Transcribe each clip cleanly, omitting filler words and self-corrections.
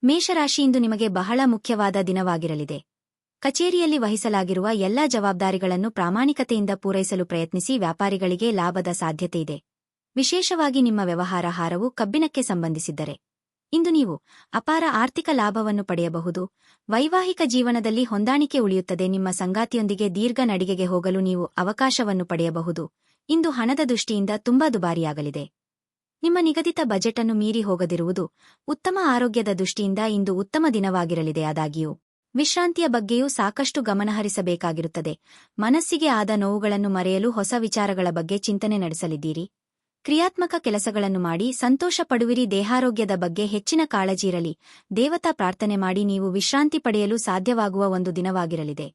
ಮೇಷರಾಶಿ ಇಂದು ನಿಮಗೆ ಬಹಳ ಮುಖ್ಯವಾದ ದಿನವಾಗಿರಲಿದೆ. ಕಚೇರಿಯಲ್ಲಿ ವಹಿಸಲಾಗಿರುವ ಎಲ್ಲಾ ಜವಾಬ್ದಾರಿಗಳನ್ನು ಪ್ರಾಮಾಣಿಕತೆಯಿಂದ ಪೂರೈಸಲು ಪ್ರಯತ್ನಿಸಿ. ವ್ಯಾಪಾರಿಗಳಿಗೆ ಲಾಭದ ಸಾಧ್ಯತೆಯಿದೆ. ವಿಶೇಷವಾಗಿ ನಿಮ್ಮ ವ್ಯವಹಾರ ಹಾರವು ಕಬ್ಬಿಣಕ್ಕೆ ಸಂಬಂಧಿಸಿದ್ದರೆ ಇಂದು ನೀವು ಅಪಾರ ಆರ್ಥಿಕ ಲಾಭವನ್ನು ಪಡೆಯಬಹುದು. ವೈವಾಹಿಕ ಜೀವನದಲ್ಲಿ ಹೊಂದಾಣಿಕೆ ಉಳಿಯುತ್ತದೆ. ನಿಮ್ಮ ಸಂಗಾತಿಯೊಂದಿಗೆ ದೀರ್ಘ ನಡಿಗೆಗೆ ಹೋಗಲು ನೀವು ಅವಕಾಶವನ್ನು ಪಡೆಯಬಹುದು. ಇಂದು ಹಣದ ದೃಷ್ಟಿಯಿಂದ ತುಂಬಾ ದುಬಾರಿಯಾಗಲಿದೆ. ನಿಮ್ಮ ನಿಗದಿತ ಬಜೆಟ್ ಅನ್ನು ಮೀರಿ ಹೋಗದಿರುವುದು ಉತ್ತಮ. ಆರೋಗ್ಯದ ದೃಷ್ಟಿಯಿಂದ ಇಂದು ಉತ್ತಮ ದಿನವಾಗಿರಲಿದೆ. ಆದಾಗ್ಯೂ ವಿಶ್ರಾಂತಿಯ ಬಗ್ಗೆಯೂ ಸಾಕಷ್ಟು ಗಮನಹರಿಸಬೇಕಾಗಿರುತ್ತದೆ. ಮನಸ್ಸಿಗೆ ಆದ ನೋವುಗಳನ್ನು ಮರೆಯಲು ಹೊಸ ವಿಚಾರಗಳ ಬಗ್ಗೆ ಚಿಂತನೆ ನಡೆಸಲಿದ್ದೀರಿ. ಕ್ರಿಯಾತ್ಮಕ ಕೆಲಸಗಳನ್ನು ಮಾಡಿ ಸಂತೋಷ ಪಡುವಿರಿ. ದೇಹಾರೋಗ್ಯದ ಬಗ್ಗೆ ಹೆಚ್ಚಿನ ಕಾಳಜಿ ಇರಲಿ. ದೇವತಾ ಪ್ರಾರ್ಥನೆ ಮಾಡಿ ನೀವು ವಿಶ್ರಾಂತಿ ಪಡೆಯಲು ಸಾಧ್ಯವಾಗುವ ಒಂದು ದಿನವಾಗಿರಲಿದೆ.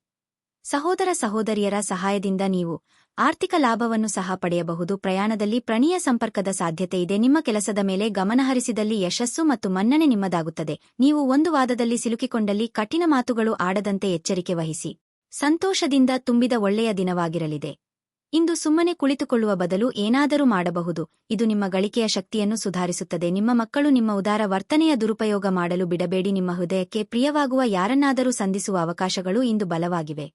ಸಹೋದರ ಸಹೋದರಿಯರ ಸಹಾಯದಿಂದ ನೀವು ಆರ್ಥಿಕ ಲಾಭವನ್ನು ಸಹ ಪಡೆಯಬಹುದು. ಪ್ರಯಾಣದಲ್ಲಿ ಪ್ರಣಯ ಸಂಪರ್ಕದ ಸಾಧ್ಯತೆ ಇದೆ. ನಿಮ್ಮ ಕೆಲಸದ ಮೇಲೆ ಗಮನಹರಿಸಿದಲ್ಲಿ ಯಶಸ್ಸು ಮತ್ತು ಮನ್ನಣೆ ನಿಮ್ಮದಾಗುತ್ತದೆ. ನೀವು ಒಂದು ವಾದದಲ್ಲಿ ಸಿಲುಕಿಕೊಂಡಲ್ಲಿ ಕಠಿಣ ಮಾತುಗಳು ಆಡದಂತೆ ಎಚ್ಚರಿಕೆ ವಹಿಸಿ. ಸಂತೋಷದಿಂದ ತುಂಬಿದ ಒಳ್ಳೆಯ ದಿನವಾಗಿರಲಿದೆ. ಇಂದು ಸುಮ್ಮನೆ ಕುಳಿತುಕೊಳ್ಳುವ ಬದಲು ಏನಾದರೂ ಮಾಡಬಹುದು. ಇದು ನಿಮ್ಮ ಗಳಿಕೆಯ ಶಕ್ತಿಯನ್ನು ಸುಧಾರಿಸುತ್ತದೆ. ನಿಮ್ಮ ಮಕ್ಕಳು ನಿಮ್ಮ ಉದಾರ ವರ್ತನೆಯ ದುರುಪಯೋಗ ಮಾಡಲು ಬಿಡಬೇಡಿ. ನಿಮ್ಮ ಹೃದಯಕ್ಕೆ ಪ್ರಿಯವಾಗುವ ಯಾರನ್ನಾದರೂ ಸಂಧಿಸುವ ಅವಕಾಶಗಳು ಇಂದು ಬಲವಾಗಿವೆ.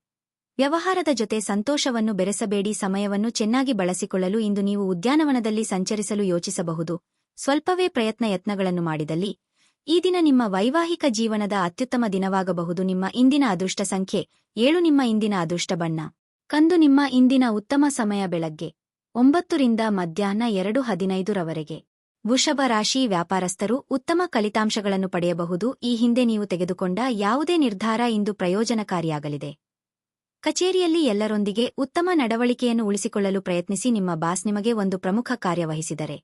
ವ್ಯವಹಾರದ ಜೊತೆ ಸಂತೋಷವನ್ನು ಬೆರೆಸಬೇಡಿ. ಸಮಯವನ್ನು ಚೆನ್ನಾಗಿ ಬಳಸಿಕೊಳ್ಳಲು ಇಂದು ನೀವು ಉದ್ಯಾನವನದಲ್ಲಿ ಸಂಚರಿಸಲು ಯೋಚಿಸಬಹುದು. ಸ್ವಲ್ಪವೇ ಯತ್ನಗಳನ್ನು ಮಾಡಿದಲ್ಲಿ ಈ ದಿನ ನಿಮ್ಮ ವೈವಾಹಿಕ ಜೀವನದ ಅತ್ಯುತ್ತಮ ದಿನವಾಗಬಹುದು. ನಿಮ್ಮ ಇಂದಿನ ಅದೃಷ್ಟ ಸಂಖ್ಯೆ 7. ನಿಮ್ಮ ಇಂದಿನ ಅದೃಷ್ಟ ಬಣ್ಣ ಕಂದು. ನಿಮ್ಮ ಇಂದಿನ ಉತ್ತಮ ಸಮಯ ಬೆಳಗ್ಗೆ 9 ರಿಂದ ಮಧ್ಯಾಹ್ನ 2:15 ರವರೆಗೆ. ವೃಷಭ ರಾಶಿ ವ್ಯಾಪಾರಸ್ಥರು ಉತ್ತಮ ಫಲಿತಾಂಶಗಳನ್ನು ಪಡೆಯಬಹುದು. ಈ ಹಿಂದೆ ನೀವು ತೆಗೆದುಕೊಂಡ ಯಾವುದೇ ನಿರ್ಧಾರ ಇಂದು ಪ್ರಯೋಜನಕಾರಿಯಾಗಲಿದೆ. ಕಚೇರಿಯಲ್ಲಿ ಎಲ್ಲರೊಂದಿಗೆ ಉತ್ತಮ ನಡವಳಿಕೆಯನ್ನು ಉಳಿಸಿಕೊಳ್ಳಲು ಪ್ರಯತ್ನಿಸಿ. ನಿಮ್ಮ ಬಾಸ್ ನಿಮಗೆ ಒಂದು ಪ್ರಮುಖ ಕಾರ್ಯವಹಿಸಿದರೆ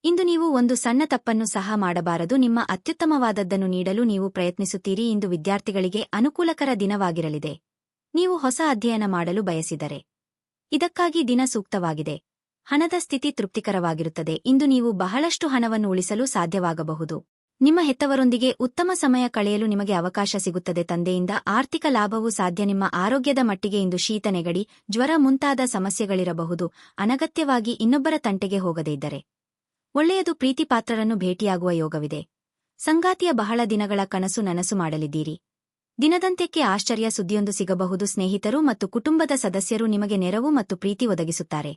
ಇಂದು ನೀವು ಒಂದು ಸಣ್ಣ ತಪ್ಪನ್ನು ಸಹ ಮಾಡಬಾರದು. ನಿಮ್ಮ ಅತ್ಯುತ್ತಮವಾದದ್ದನ್ನು ನೀಡಲು ನೀವು ಪ್ರಯತ್ನಿಸುತ್ತೀರಿ. ಇಂದು ವಿದ್ಯಾರ್ಥಿಗಳಿಗೆ ಅನುಕೂಲಕರ ದಿನವಾಗಿರಲಿದೆ. ನೀವು ಹೊಸ ಅಧ್ಯಯನ ಮಾಡಲು ಬಯಸಿದರೆ ಇದಕ್ಕಾಗಿ ದಿನ ಸೂಕ್ತವಾಗಿದೆ. ಹಣದ ಸ್ಥಿತಿ ತೃಪ್ತಿಕರವಾಗಿರುತ್ತದೆ. ಇಂದು ನೀವು ಬಹಳಷ್ಟು ಹಣವನ್ನು ಉಳಿಸಲು ಸಾಧ್ಯವಾಗಬಹುದು. ನಿಮ್ಮ ಹೆತ್ತವರೊಂದಿಗೆ ಉತ್ತಮ ಸಮಯ ಕಳೆಯಲು ನಿಮಗೆ ಅವಕಾಶ ಸಿಗುತ್ತದೆ. ತಂದೆಯಿಂದ ಆರ್ಥಿಕ ಲಾಭವೂ ಸಾಧ್ಯ. ನಿಮ್ಮ ಆರೋಗ್ಯದ ಮಟ್ಟಿಗೆ ಇಂದು ಶೀತ, ನೆಗಡಿ, ಜ್ವರ ಮುಂತಾದ ಸಮಸ್ಯೆಗಳಿರಬಹುದು. ಅನಗತ್ಯವಾಗಿ ಇನ್ನೊಬ್ಬರ ತಂಟೆಗೆ ಹೋಗದೇ ಇದ್ದರೆ ಒಳ್ಳೆಯದು. ಪ್ರೀತಿಪಾತ್ರರನ್ನು ಭೇಟಿಯಾಗುವ ಯೋಗವಿದೆ. ಸಂಗಾತಿಯ ಬಹಳ ದಿನಗಳ ಕನಸು ನನಸು ಮಾಡಲಿದ್ದೀರಿ. ದಿನದಂತ್ಯಕ್ಕೆ ಆಶ್ಚರ್ಯ ಸುದ್ದಿಯೊಂದು ಸಿಗಬಹುದು. ಸ್ನೇಹಿತರು ಮತ್ತು ಕುಟುಂಬದ ಸದಸ್ಯರು ನಿಮಗೆ ನೆರವು ಮತ್ತು ಪ್ರೀತಿ ಒದಗಿಸುತ್ತಾರೆ.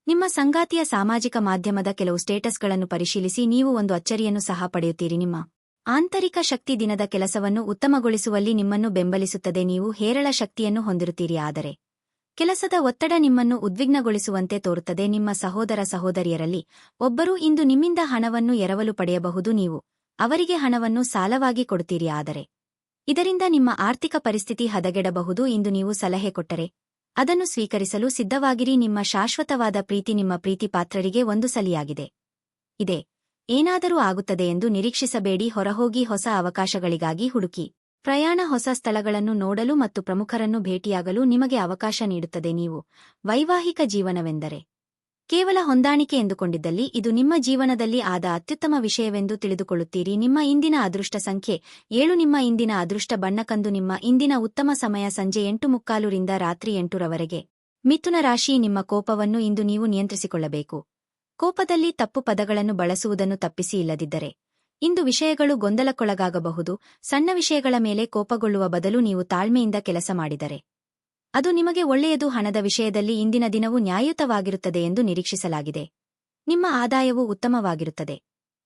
ನಿಮ್ಮ ಸಂಗಾತಿಯ ಸಾಮಾಜಿಕ ಮಾಧ್ಯಮದ ಕೆಲವು ಸ್ಟೇಟಸ್ಗಳನ್ನು ಪರಿಶೀಲಿಸಿ ನೀವು ಒಂದು ಅಚ್ಚರಿಯನ್ನು ಸಹ ಪಡೆಯುತ್ತೀರಿ. ನಿಮ್ಮ ಆಂತರಿಕ ಶಕ್ತಿ ದಿನದ ಕೆಲಸವನ್ನು ಉತ್ತಮಗೊಳಿಸುವಲ್ಲಿ ನಿಮ್ಮನ್ನು ಬೆಂಬಲಿಸುತ್ತದೆ. ನೀವು ಹೇರಳ ಶಕ್ತಿಯನ್ನು ಹೊಂದಿರುತ್ತೀರಿ. ಆದರೆ ಕೆಲಸದ ಒತ್ತಡ ನಿಮ್ಮನ್ನು ಉದ್ವಿಗ್ನಗೊಳಿಸುವಂತೆ ತೋರುತ್ತದೆ. ನಿಮ್ಮ ಸಹೋದರ ಸಹೋದರಿಯರಲ್ಲಿ ಒಬ್ಬರು ಇಂದು ನಿಮ್ಮಿಂದ ಹಣವನ್ನು ಎರವಲು ಪಡೆಯಬಹುದು. ನೀವು ಅವರಿಗೆ ಹಣವನ್ನು ಸಾಲವಾಗಿ ಕೊಡುತ್ತೀರಿ. ಆದರೆ ಇದರಿಂದ ನಿಮ್ಮ ಆರ್ಥಿಕ ಪರಿಸ್ಥಿತಿ ಹದಗೆಡಬಹುದು. ಇಂದು ನೀವು ಸಲಹೆ ಕೊಟ್ಟರೆ ಅದನ್ನು ಸ್ವೀಕರಿಸಲು ಸಿದ್ಧವಾಗಿರಿ. ನಿಮ್ಮ ಶಾಶ್ವತವಾದ ಪ್ರೀತಿ ನಿಮ್ಮ ಪ್ರೀತಿ ಪಾತ್ರರಿಗೆ ಒಂದು ಸಲಿಯಾಗಿದೆ. ಇದೆ ಏನಾದರೂ ಆಗುತ್ತದೆ ಎಂದು ನಿರೀಕ್ಷಿಸಬೇಡಿ. ಹೊರಹೋಗಿ ಹೊಸ ಅವಕಾಶಗಳಿಗಾಗಿ ಹುಡುಕಿ. ಪ್ರಯಾಣ ಹೊಸ ಸ್ಥಳಗಳನ್ನು ನೋಡಲು ಮತ್ತು ಪ್ರಮುಖರನ್ನು ಭೇಟಿಯಾಗಲು ನಿಮಗೆ ಅವಕಾಶ ನೀಡುತ್ತದೆ. ನೀವು ವೈವಾಹಿಕ ಜೀವನವೆಂದರೆ ಕೇವಲ ಹೊಂದಾಣಿಕೆ ಎಂದುಕೊಂಡಿದ್ದಲ್ಲಿ ಇದು ನಿಮ್ಮ ಜೀವನದಲ್ಲಿ ಆದ ಅತ್ಯುತ್ತಮ ವಿಷಯವೆಂದು ತಿಳಿದುಕೊಳ್ಳುತ್ತೀರಿ. ನಿಮ್ಮ ಇಂದಿನ ಅದೃಷ್ಟ ಸಂಖ್ಯೆ 7. ನಿಮ್ಮ ಇಂದಿನ ಅದೃಷ್ಟ ಬಣ್ಣ ಕಂದು. ನಿಮ್ಮ ಇಂದಿನ ಉತ್ತಮ ಸಮಯ ಸಂಜೆ 8:15 ರಿಂದ ರಾತ್ರಿ 8 ರವರೆಗೆ. ಮಿಥುನ ರಾಶಿ ನಿಮ್ಮ ಕೋಪವನ್ನು ಇಂದು ನೀವು ನಿಯಂತ್ರಿಸಿಕೊಳ್ಳಬೇಕು. ಕೋಪದಲ್ಲಿ ತಪ್ಪು ಪದಗಳನ್ನು ಬಳಸುವುದನ್ನು ತಪ್ಪಿಸಿ. ಇಲ್ಲದಿದ್ದರೆ ಇಂದು ವಿಷಯಗಳು ಗೊಂದಲಕ್ಕೊಳಗಾಗಬಹುದು. ಸಣ್ಣ ವಿಷಯಗಳ ಮೇಲೆ ಕೋಪಗೊಳ್ಳುವ ಬದಲು ನೀವು ತಾಳ್ಮೆಯಿಂದ ಕೆಲಸ ಮಾಡಿದರೆ ಅದು ನಿಮಗೆ ಒಳ್ಳೆಯದು. ಹಣದ ವಿಷಯದಲ್ಲಿ ಇಂದಿನ ದಿನವು ನ್ಯಾಯಯುತವಾಗಿರುತ್ತದೆ ಎಂದು ನಿರೀಕ್ಷಿಸಲಾಗಿದೆ. ನಿಮ್ಮ ಆದಾಯವು ಉತ್ತಮವಾಗಿರುತ್ತದೆ.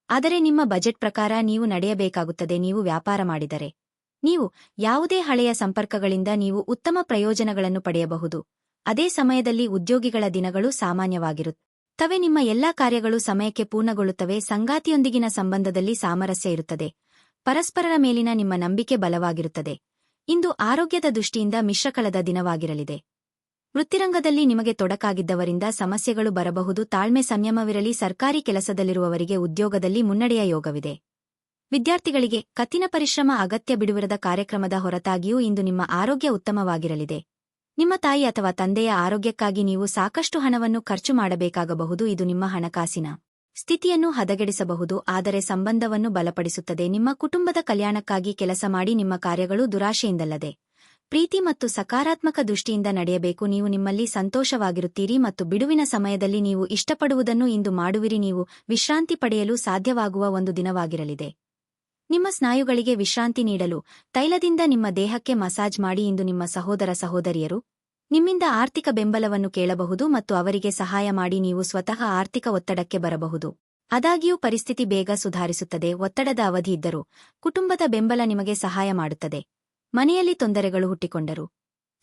ಆದರೆ ನಿಮ್ಮ ಬಜೆಟ್ ಪ್ರಕಾರ ನೀವು ನಡೆಯಬೇಕಾಗುತ್ತದೆ. ನೀವು ವ್ಯಾಪಾರ ಮಾಡಿದರೆ ನೀವು ಯಾವುದೇ ಹಳೆಯ ಸಂಪರ್ಕಗಳಿಂದ ನೀವು ಉತ್ತಮ ಪ್ರಯೋಜನಗಳನ್ನು ಪಡೆಯಬಹುದು. ಅದೇ ಸಮಯದಲ್ಲಿ ಉದ್ಯೋಗಿಗಳ ದಿನಗಳು ಸಾಮಾನ್ಯವಾಗಿರುತ್ತವೆ. ನಿಮ್ಮ ಎಲ್ಲಾ ಕಾರ್ಯಗಳು ಸಮಯಕ್ಕೆ ಪೂರ್ಣಗೊಳ್ಳುತ್ತವೆ. ಸಂಗಾತಿಯೊಂದಿಗಿನ ಸಂಬಂಧದಲ್ಲಿ ಸಾಮರಸ್ಯ ಇರುತ್ತದೆ. ಪರಸ್ಪರರ ಮೇಲಿನ ನಿಮ್ಮ ನಂಬಿಕೆ ಬಲವಾಗಿರುತ್ತದೆ. ಇಂದು ಆರೋಗ್ಯದ ದೃಷ್ಟಿಯಿಂದ ಮಿಶ್ರಕಳದ ದಿನವಾಗಿರಲಿದೆ. ವೃತ್ತಿರಂಗದಲ್ಲಿ ನಿಮಗೆ ತೊಡಕಾಗಿದ್ದವರಿಂದ ಸಮಸ್ಯೆಗಳು ಬರಬಹುದು. ತಾಳ್ಮೆ ಸಂಯಮವಿರಲಿ. ಸರ್ಕಾರಿ ಕೆಲಸದಲ್ಲಿರುವವರಿಗೆ ಉದ್ಯೋಗದಲ್ಲಿ ಮುನ್ನಡೆಯ ಯೋಗವಿದೆ. ವಿದ್ಯಾರ್ಥಿಗಳಿಗೆ ಕಠಿಣ ಪರಿಶ್ರಮ ಅಗತ್ಯ. ಬಿಡುವಿರದ ಕಾರ್ಯಕ್ರಮದ ಹೊರತಾಗಿಯೂ ಇಂದು ನಿಮ್ಮ ಆರೋಗ್ಯ ಉತ್ತಮವಾಗಿರಲಿದೆ. ನಿಮ್ಮ ತಾಯಿ ಅಥವಾ ತಂದೆಯ ಆರೋಗ್ಯಕ್ಕಾಗಿ ನೀವು ಸಾಕಷ್ಟು ಹಣವನ್ನು ಖರ್ಚು ಮಾಡಬೇಕಾಗಬಹುದು. ಇದು ನಿಮ್ಮ ಹಣಕಾಸಿನ ಸ್ಥಿತಿಯನ್ನು ಹದಗೆಡಿಸಬಹುದು. ಆದರೆ ಸಂಬಂಧವನ್ನು ಬಲಪಡಿಸುತ್ತದೆ. ನಿಮ್ಮ ಕುಟುಂಬದ ಕಲ್ಯಾಣಕ್ಕಾಗಿ ಕೆಲಸ ಮಾಡಿ. ನಿಮ್ಮ ಕಾರ್ಯಗಳು ದುರಾಶೆಯಿಂದಲ್ಲದೆ ಪ್ರೀತಿ ಮತ್ತು ಸಕಾರಾತ್ಮಕ ದೃಷ್ಟಿಯಿಂದ ನಡೆಯಬೇಕು. ನೀವು ನಿಮ್ಮಲ್ಲಿ ಸಂತೋಷವಾಗಿರುತ್ತೀರಿ ಮತ್ತು ಬಿಡುವಿನ ಸಮಯದಲ್ಲಿ ನೀವು ಇಷ್ಟಪಡುವುದನ್ನು ಇಂದು ಮಾಡುವಿರಿ. ನೀವು ವಿಶ್ರಾಂತಿ ಪಡೆಯಲು ಸಾಧ್ಯವಾಗುವ ಒಂದು ದಿನವಾಗಿರಲಿದೆ. ನಿಮ್ಮ ಸ್ನಾಯುಗಳಿಗೆ ವಿಶ್ರಾಂತಿ ನೀಡಲು ತೈಲದಿಂದ ನಿಮ್ಮ ದೇಹಕ್ಕೆ ಮಸಾಜ್ ಮಾಡಿ. ಇಂದು ನಿಮ್ಮ ಸಹೋದರ ಸಹೋದರಿಯರು ನಿಮ್ಮಿಂದ ಆರ್ಥಿಕ ಬೆಂಬಲವನ್ನು ಕೇಳಬಹುದು ಮತ್ತು ಅವರಿಗೆ ಸಹಾಯ ಮಾಡಿ. ನೀವು ಸ್ವತಃ ಆರ್ಥಿಕ ಒತ್ತಡಕ್ಕೆ ಬರಬಹುದು. ಆದಾಗ್ಯೂ ಪರಿಸ್ಥಿತಿ ಬೇಗ ಸುಧಾರಿಸುತ್ತದೆ. ಒತ್ತಡದ ಅವಧಿ ಇದ್ದರೂ ಕುಟುಂಬದ ಬೆಂಬಲ ನಿಮಗೆ ಸಹಾಯ ಮಾಡುತ್ತದೆ. ಮನೆಯಲ್ಲಿ ತೊಂದರೆಗಳು ಹುಟ್ಟಿಕೊಂಡರು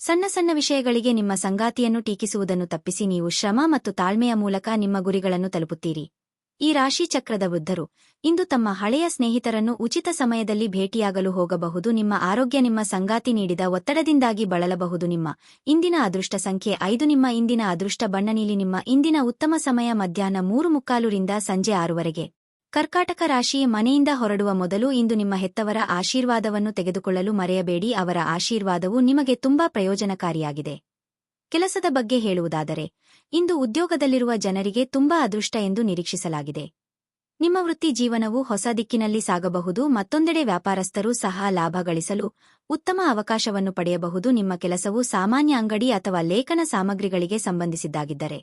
ಸಣ್ಣ ಸಣ್ಣ ವಿಷಯಗಳಿಗೆ ನಿಮ್ಮ ಸಂಗಾತಿಯನ್ನು ಟೀಕಿಸುವುದನ್ನು ತಪ್ಪಿಸಿ ನೀವು ಶ್ರಮ ಮತ್ತು ತಾಳ್ಮೆಯ ಮೂಲಕ ನಿಮ್ಮ ಗುರಿಗಳನ್ನು ತಲುಪುತ್ತೀರಿ. ಈ ರಾಶಿ ಚಕ್ರದ ವೃದ್ಧರು ಇಂದು ತಮ್ಮ ಹಳೆಯ ಸ್ನೇಹಿತರನ್ನು ಉಚಿತ ಸಮಯದಲ್ಲಿ ಭೇಟಿಯಾಗಲು ಹೋಗಬಹುದು. ನಿಮ್ಮ ಆರೋಗ್ಯ ನಿಮ್ಮ ಸಂಗಾತಿ ನೀಡಿದ ಒತ್ತಡದಿಂದಾಗಿ ಬಳಲಬಹುದು. ನಿಮ್ಮ ಇಂದಿನ ಅದೃಷ್ಟ ಸಂಖ್ಯೆ 5. ನಿಮ್ಮ ಇಂದಿನ ಅದೃಷ್ಟ ಬಣ್ಣ ನೀಲಿ. ನಿಮ್ಮ ಇಂದಿನ ಉತ್ತಮ ಸಮಯ ಮಧ್ಯಾಹ್ನ 3:45 ರಿಂದ ಸಂಜೆ 6 ಕರ್ಕಾಟಕ ರಾಶಿ. ಮನೆಯಿಂದ ಹೊರಡುವ ಮೊದಲು ಇಂದು ನಿಮ್ಮ ಹೆತ್ತವರ ಆಶೀರ್ವಾದವನ್ನು ತೆಗೆದುಕೊಳ್ಳಲು ಮರೆಯಬೇಡಿ. ಅವರ ಆಶೀರ್ವಾದವು ನಿಮಗೆ ತುಂಬಾ ಪ್ರಯೋಜನಕಾರಿಯಾಗಿದೆ. ಕೆಲಸದ ಬಗ್ಗೆ ಹೇಳುವುದಾದರೆ ಇಂದು ಉದ್ಯೋಗದಲ್ಲಿರುವ ಜನರಿಗೆ ತುಂಬಾ ಅದೃಷ್ಟ ಎಂದು ನಿರೀಕ್ಷಿಸಲಾಗಿದೆ. ನಿಮ್ಮ ವೃತ್ತಿ ಜೀವನವು ಹೊಸ ದಿಕ್ಕಿನಲ್ಲಿ ಸಾಗಬಹುದು. ಮತ್ತೊಂದೆಡೆ ವ್ಯಾಪಾರಸ್ಥರು ಸಹ ಲಾಭ ಗಳಿಸಲು ಉತ್ತಮ ಅವಕಾಶವನ್ನು ಪಡೆಯಬಹುದು. ನಿಮ್ಮ ಕೆಲಸವು ಸಾಮಾನ್ಯ ಅಂಗಡಿ ಅಥವಾ ಲೇಖನ ಸಾಮಗ್ರಿಗಳಿಗೆ ಸಂಬಂಧಿಸಿದ್ದಾಗಿದ್ದರೆ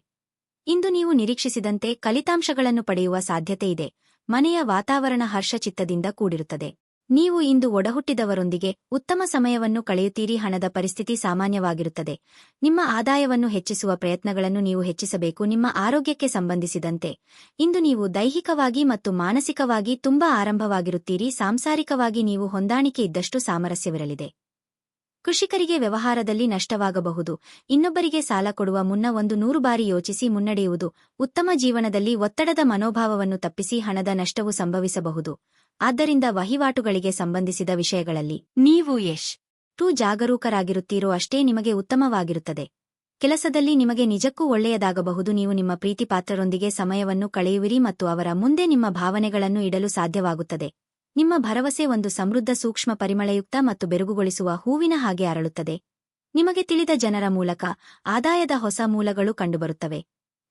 ಇಂದು ನೀವು ನಿರೀಕ್ಷಿಸಿದಂತೆ ಫಲಿತಾಂಶಗಳನ್ನು ಪಡೆಯುವ ಸಾಧ್ಯತೆಯಿದೆ. ಮನೆಯ ವಾತಾವರಣ ಹರ್ಷಚಿತ್ತದಿಂದ ಕೂಡಿರುತ್ತದೆ. ನೀವು ಇಂದು ಒಡಹುಟ್ಟಿದವರೊಂದಿಗೆ ಉತ್ತಮ ಸಮಯವನ್ನು ಕಳೆಯುತ್ತೀರಿ. ಹಣದ ಪರಿಸ್ಥಿತಿ ಸಾಮಾನ್ಯವಾಗಿರುತ್ತದೆ. ನಿಮ್ಮ ಆದಾಯವನ್ನು ಹೆಚ್ಚಿಸುವ ಪ್ರಯತ್ನಗಳನ್ನು ನೀವು ಹೆಚ್ಚಿಸಬೇಕು. ನಿಮ್ಮ ಆರೋಗ್ಯಕ್ಕೆ ಸಂಬಂಧಿಸಿದಂತೆ ಇಂದು ನೀವು ದೈಹಿಕವಾಗಿ ಮತ್ತು ಮಾನಸಿಕವಾಗಿ ತುಂಬಾ ಆರಂಭವಾಗಿರುತ್ತೀರಿ. ಸಾಂಸಾರಿಕವಾಗಿ ನೀವು ಹೊಂದಾಣಿಕೆ ಇದ್ದಷ್ಟು ಸಾಮರಸ್ಯವಿರಲಿದೆ. ಕೃಷಿಕರಿಗೆ ವ್ಯವಹಾರದಲ್ಲಿ ನಷ್ಟವಾಗಬಹುದು. ಇನ್ನೊಬ್ಬರಿಗೆ ಸಾಲ ಕೊಡುವ ಮುನ್ನ 100 ಬಾರಿ ಯೋಚಿಸಿ ಮುನ್ನಡೆಯುವುದು ಉತ್ತಮ. ಜೀವನದಲ್ಲಿ ಒತ್ತಡದ ಮನೋಭಾವವನ್ನು ತಪ್ಪಿಸಿ ಹಣದ ನಷ್ಟವು ಸಂಭವಿಸಬಹುದು. ಆದ್ದರಿಂದ ವಹಿವಾಟುಗಳಿಗೆ ಸಂಬಂಧಿಸಿದ ವಿಷಯಗಳಲ್ಲಿ ನೀವು ಎಷ್ಟು ಜಾಗರೂಕರಾಗಿರುತ್ತೀರೋ ಅಷ್ಟೇ ನಿಮಗೆ ಉತ್ತಮವಾಗಿರುತ್ತದೆ. ಕೆಲಸದಲ್ಲಿ ನಿಮಗೆ ನಿಜಕ್ಕೂ ಒಳ್ಳೆಯದಾಗಬಹುದು. ನೀವು ನಿಮ್ಮ ಪ್ರೀತಿಪಾತ್ರರೊಂದಿಗೆ ಸಮಯವನ್ನು ಕಳೆಯುವಿರಿ ಮತ್ತು ಅವರ ಮುಂದೆ ನಿಮ್ಮ ಭಾವನೆಗಳನ್ನು ಇಡಲು ಸಾಧ್ಯವಾಗುತ್ತದೆ. ನಿಮ್ಮ ಭರವಸೆ ಒಂದು ಸಮೃದ್ಧ ಸೂಕ್ಷ್ಮ ಪರಿಮಳಯುಕ್ತ ಮತ್ತು ಬೆರಗುಗೊಳಿಸುವ ಹೂವಿನ ಹಾಗೆ ಅರಳುತ್ತದೆ. ನಿಮಗೆ ತಿಳಿದ ಜನರ ಮೂಲಕ ಆದಾಯದ ಹೊಸ ಮೂಲಗಳು ಕಂಡುಬರುತ್ತವೆ.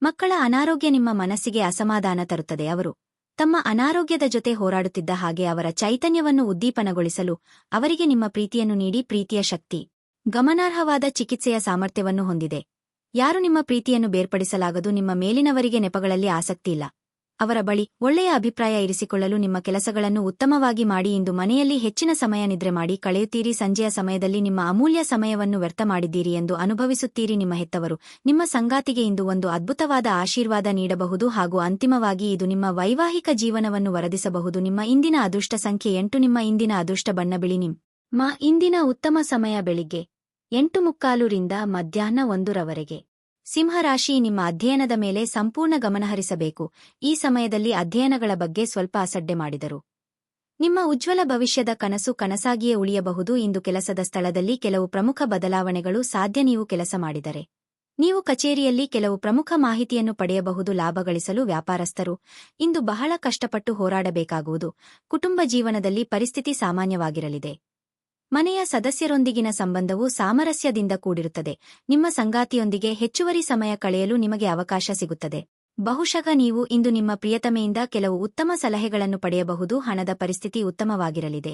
ಮಕ್ಕಳ ಅನಾರೋಗ್ಯ ನಿಮ್ಮ ಮನಸ್ಸಿಗೆ ಅಸಮಾಧಾನ ತರುತ್ತದೆ. ಅವರು ತಮ್ಮ ಅನಾರೋಗ್ಯದ ಜೊತೆ ಹೋರಾಡುತ್ತಿದ್ದ ಹಾಗೆ ಅವರ ಚೈತನ್ಯವನ್ನು ಉದ್ದೀಪನಗೊಳಿಸಲು ಅವರಿಗೆ ನಿಮ್ಮ ಪ್ರೀತಿಯನ್ನು ನೀಡಿ. ಪ್ರೀತಿಯ ಶಕ್ತಿ ಗಮನಾರ್ಹವಾದ ಚಿಕಿತ್ಸೆಯ ಸಾಮರ್ಥ್ಯವನ್ನು ಹೊಂದಿದೆ. ಯಾರು ನಿಮ್ಮ ಪ್ರೀತಿಯನ್ನು ಬೇರ್ಪಡಿಸಲಾಗದು. ನಿಮ್ಮ ಮೇಲಿನವರಿಗೆ ನೆಪಗಳಲ್ಲಿ ಆಸಕ್ತಿಯಿಲ್ಲ. ಅವರ ಬಳಿ ಒಳ್ಳೆಯ ಅಭಿಪ್ರಾಯ ಇರಿಸಿಕೊಳ್ಳಲು ನಿಮ್ಮ ಕೆಲಸಗಳನ್ನು ಉತ್ತಮವಾಗಿ ಮಾಡಿ. ಇಂದು ಮನೆಯಲ್ಲಿ ಹೆಚ್ಚಿನ ಸಮಯ ನಿದ್ರೆ ಮಾಡಿ ಕಳೆಯುತ್ತೀರಿ. ಸಂಜೆಯ ಸಮಯದಲ್ಲಿ ನಿಮ್ಮ ಅಮೂಲ್ಯ ಸಮಯವನ್ನು ವ್ಯರ್ಥ ಮಾಡಿದ್ದೀರಿ ಎಂದು ಅನುಭವಿಸುತ್ತೀರಿ. ನಿಮ್ಮ ಹೆತ್ತವರು ನಿಮ್ಮ ಸಂಗಾತಿಗೆ ಇಂದು ಒಂದು ಅದ್ಭುತವಾದ ಆಶೀರ್ವಾದ ನೀಡಬಹುದು ಹಾಗೂ ಅಂತಿಮವಾಗಿ ಇದು ನಿಮ್ಮ ವೈವಾಹಿಕ ಜೀವನವನ್ನು ವರದಿಸಬಹುದು. ನಿಮ್ಮ ಇಂದಿನ ಅದೃಷ್ಟ ಸಂಖ್ಯೆ 8. ನಿಮ್ಮ ಇಂದಿನ ಅದೃಷ್ಟ ಬಣ್ಣ ಬಿಳಿ. ನಿಮ್ಮ ಇಂದಿನ ಉತ್ತಮ ಸಮಯ ಬೆಳಿಗ್ಗೆ 8:45 ರಿಂದ ಮಧ್ಯಾಹ್ನ 1 ಸಿಂಹರಾಶಿ. ನಿಮ್ಮ ಅಧ್ಯಯನದ ಮೇಲೆ ಸಂಪೂರ್ಣ ಗಮನಹರಿಸಬೇಕು. ಈ ಸಮಯದಲ್ಲಿ ಅಧ್ಯಯನಗಳ ಬಗ್ಗೆ ಸ್ವಲ್ಪ ಅಸಡ್ಡೆ ಮಾಡಿದರು ನಿಮ್ಮ ಉಜ್ವಲ ಭವಿಷ್ಯದ ಕನಸು ಕನಸಾಗಿಯೇ ಉಳಿಯಬಹುದು. ಇಂದು ಕೆಲಸದ ಸ್ಥಳದಲ್ಲಿ ಕೆಲವು ಪ್ರಮುಖ ಬದಲಾವಣೆಗಳು ಸಾಧ್ಯ. ನೀವು ಕೆಲಸ ಮಾಡಿದರೆ ನೀವು ಕಚೇರಿಯಲ್ಲಿ ಕೆಲವು ಪ್ರಮುಖ ಮಾಹಿತಿಯನ್ನು ಪಡೆಯಬಹುದು. ಲಾಭ ಗಳಿಸಲು ವ್ಯಾಪಾರಸ್ಥರು ಇಂದು ಬಹಳ ಕಷ್ಟಪಟ್ಟು ಹೋರಾಡಬೇಕಾಗುವುದು. ಕುಟುಂಬ ಜೀವನದಲ್ಲಿ ಪರಿಸ್ಥಿತಿ ಸಾಮಾನ್ಯವಾಗಿರಲಿದೆ. ಮನೆಯ ಸದಸ್ಯರೊಂದಿಗಿನ ಸಂಬಂಧವು ಸಾಮರಸ್ಯದಿಂದ ಕೂಡಿರುತ್ತದೆ. ನಿಮ್ಮ ಸಂಗಾತಿಯೊಂದಿಗೆ ಹೆಚ್ಚುವರಿ ಸಮಯ ಕಳೆಯಲು ನಿಮಗೆ ಅವಕಾಶ ಸಿಗುತ್ತದೆ. ಬಹುಶಃ ನೀವು ಇಂದು ನಿಮ್ಮ ಪ್ರಿಯತಮೆಯಿಂದ ಕೆಲವು ಉತ್ತಮ ಸಲಹೆಗಳನ್ನು ಪಡೆಯಬಹುದು. ಹಣದ ಪರಿಸ್ಥಿತಿ ಉತ್ತಮವಾಗಿರಲಿದೆ.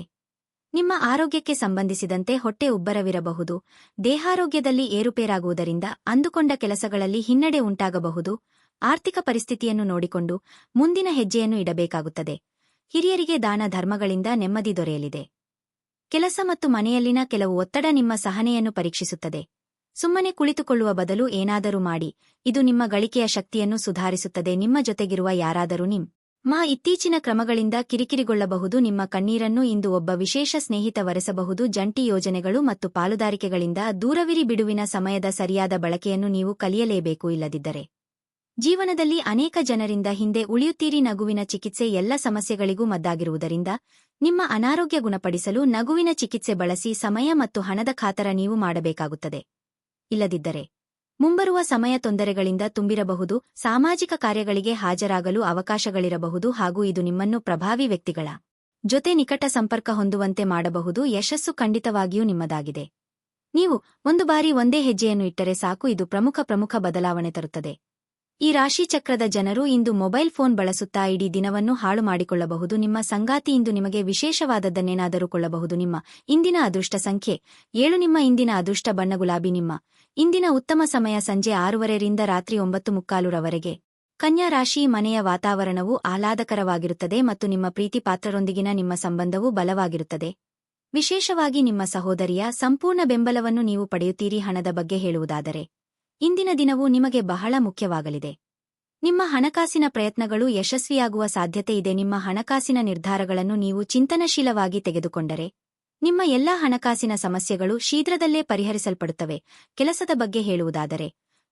ನಿಮ್ಮ ಆರೋಗ್ಯಕ್ಕೆ ಸಂಬಂಧಿಸಿದಂತೆ ಹೊಟ್ಟೆ ಉಬ್ಬರವಿರಬಹುದು. ದೇಹಾರೋಗ್ಯದಲ್ಲಿ ಏರುಪೇರಾಗುವುದರಿಂದ ಅಂದುಕೊಂಡ ಕೆಲಸಗಳಲ್ಲಿ ಹಿನ್ನಡೆ ಉಂಟಾಗಬಹುದು. ಆರ್ಥಿಕ ಪರಿಸ್ಥಿತಿಯನ್ನು ನೋಡಿಕೊಂಡು ಮುಂದಿನ ಹೆಜ್ಜೆಯನ್ನು ಇಡಬೇಕಾಗುತ್ತದೆ. ಹಿರಿಯರಿಗೆ ದಾನ ಧರ್ಮಗಳಿಂದ ನೆಮ್ಮದಿ ದೊರೆಯಲಿದೆ. ಕೆಲಸ ಮತ್ತು ಮನೆಯಲ್ಲಿನ ಕೆಲವು ಒತ್ತಡ ನಿಮ್ಮ ಸಹನೆಯನ್ನು ಪರೀಕ್ಷಿಸುತ್ತದೆ. ಸುಮ್ಮನೆ ಕುಳಿತುಕೊಳ್ಳುವ ಬದಲು ಏನಾದರೂ ಮಾಡಿ. ಇದು ನಿಮ್ಮ ಗಳಿಕೆಯ ಶಕ್ತಿಯನ್ನು ಸುಧಾರಿಸುತ್ತದೆ. ನಿಮ್ಮ ಜೊತೆಗಿರುವ ಯಾರಾದರೂ ನಿಮ್ಮ ಇತ್ತೀಚಿನ ಕ್ರಮಗಳಿಂದ ಕಿರಿಕಿರಿಗೊಳ್ಳಬಹುದು. ನಿಮ್ಮ ಕಣ್ಣೀರನ್ನು ಇಂದು ಒಬ್ಬ ವಿಶೇಷ ಸ್ನೇಹಿತ ಒರೆಸಬಹುದು. ಜಂಟಿ ಯೋಜನೆಗಳು ಮತ್ತು ಪಾಲುದಾರಿಕೆಗಳಿಂದ ದೂರವಿರಿ. ಬಿಡುವಿನ ಸಮಯದ ಸರಿಯಾದ ಬಳಕೆಯನ್ನು ನೀವು ಕಲಿಯಲೇಬೇಕು. ಇಲ್ಲದಿದ್ದರೆ ಜೀವನದಲ್ಲಿ ಅನೇಕ ಜನರಿಂದ ಹಿಂದೆ ಉಳಿಯುತ್ತೀರಿ. ನಗುವಿನ ಚಿಕಿತ್ಸೆ ಎಲ್ಲ ಸಮಸ್ಯೆಗಳಿಗೂ ಮದ್ದಾಗಿರುವುದರಿಂದ ನಿಮ್ಮ ಅನಾರೋಗ್ಯ ಗುಣಪಡಿಸಲು ನಗುವಿನ ಚಿಕಿತ್ಸೆ ಬಳಸಿ. ಸಮಯ ಮತ್ತು ಹಣದ ಖಾತರ ನೀವು ಮಾಡಬೇಕಾಗುತ್ತದೆ. ಇಲ್ಲದಿದ್ದರೆ ಮುಂಬರುವ ಸಮಯ ತೊಂದರೆಗಳಿಂದ ತುಂಬಿರಬಹುದು. ಸಾಮಾಜಿಕ ಕಾರ್ಯಗಳಿಗೆ ಹಾಜರಾಗಲು ಅವಕಾಶಗಳಿರಬಹುದು ಹಾಗೂ ಇದು ನಿಮ್ಮನ್ನು ಪ್ರಭಾವಿ ವ್ಯಕ್ತಿಗಳ ಜೊತೆ ನಿಕಟ ಸಂಪರ್ಕ ಹೊಂದುವಂತೆ ಮಾಡಬಹುದು. ಯಶಸ್ಸು ಖಂಡಿತವಾಗಿಯೂ ನಿಮ್ಮದಾಗಿದೆ. ನೀವು ಒಂದು ಬಾರಿ ಒಂದೇ ಹೆಜ್ಜೆಯನ್ನು ಇಟ್ಟರೆ ಸಾಕು. ಇದು ಪ್ರಮುಖ ಬದಲಾವಣೆ ತರುತ್ತದೆ. ಈ ರಾಶಿಚಕ್ರದ ಜನರು ಇಂದು ಮೊಬೈಲ್ ಫೋನ್ ಬಳಸುತ್ತಾ ಇಡೀ ದಿನವನ್ನು ಹಾಳು ಮಾಡಿಕೊಳ್ಳಬಹುದು. ನಿಮ್ಮ ಸಂಗಾತಿ ಇಂದು ನಿಮಗೆ ವಿಶೇಷವಾದದ್ದನ್ನೇನಾದರೂ ಕೊಳ್ಳಬಹುದು. ನಿಮ್ಮ ಇಂದಿನ ಅದೃಷ್ಟ ಸಂಖ್ಯೆ 7. ನಿಮ್ಮ ಇಂದಿನ ಅದೃಷ್ಟ ಬಣ್ಣ ಗುಲಾಬಿ. ನಿಮ್ಮ ಇಂದಿನ ಉತ್ತಮ ಸಮಯ ಸಂಜೆ 6 ರಿಂದ ರಾತ್ರಿ 9:45 ಕನ್ಯಾ ರಾಶಿ ಮನೆಯ ವಾತಾವರಣವು ಆಹ್ಲಾದಕರವಾಗಿರುತ್ತದೆ ಮತ್ತು ನಿಮ್ಮ ಪ್ರೀತಿಪಾತ್ರರೊಂದಿಗಿನ ನಿಮ್ಮ ಸಂಬಂಧವೂ ಬಲವಾಗಿರುತ್ತದೆ. ವಿಶೇಷವಾಗಿ ನಿಮ್ಮ ಸಹೋದರಿಯ ಸಂಪೂರ್ಣ ಬೆಂಬಲವನ್ನು ನೀವು ಪಡೆಯುತ್ತೀರಿ. ಹಣದ ಬಗ್ಗೆ ಹೇಳುವುದಾದರೆ, ಇಂದಿನ ದಿನವು ನಿಮಗೆ ಬಹಳ ಮುಖ್ಯವಾಗಲಿದೆ. ನಿಮ್ಮ ಹಣಕಾಸಿನ ಪ್ರಯತ್ನಗಳು ಯಶಸ್ವಿಯಾಗುವ ಸಾಧ್ಯತೆ ಇದೆ. ನಿಮ್ಮ ಹಣಕಾಸಿನ ನಿರ್ಧಾರಗಳನ್ನು ನೀವು ಚಿಂತನಶೀಲವಾಗಿ ತೆಗೆದುಕೊಂಡರೆ, ನಿಮ್ಮ ಎಲ್ಲಾ ಹಣಕಾಸಿನ ಸಮಸ್ಯೆಗಳು ಶೀಘ್ರದಲ್ಲೇ ಪರಿಹರಿಸಲ್ಪಡುತ್ತವೆ. ಕೆಲಸದ ಬಗ್ಗೆ ಹೇಳುವುದಾದರೆ,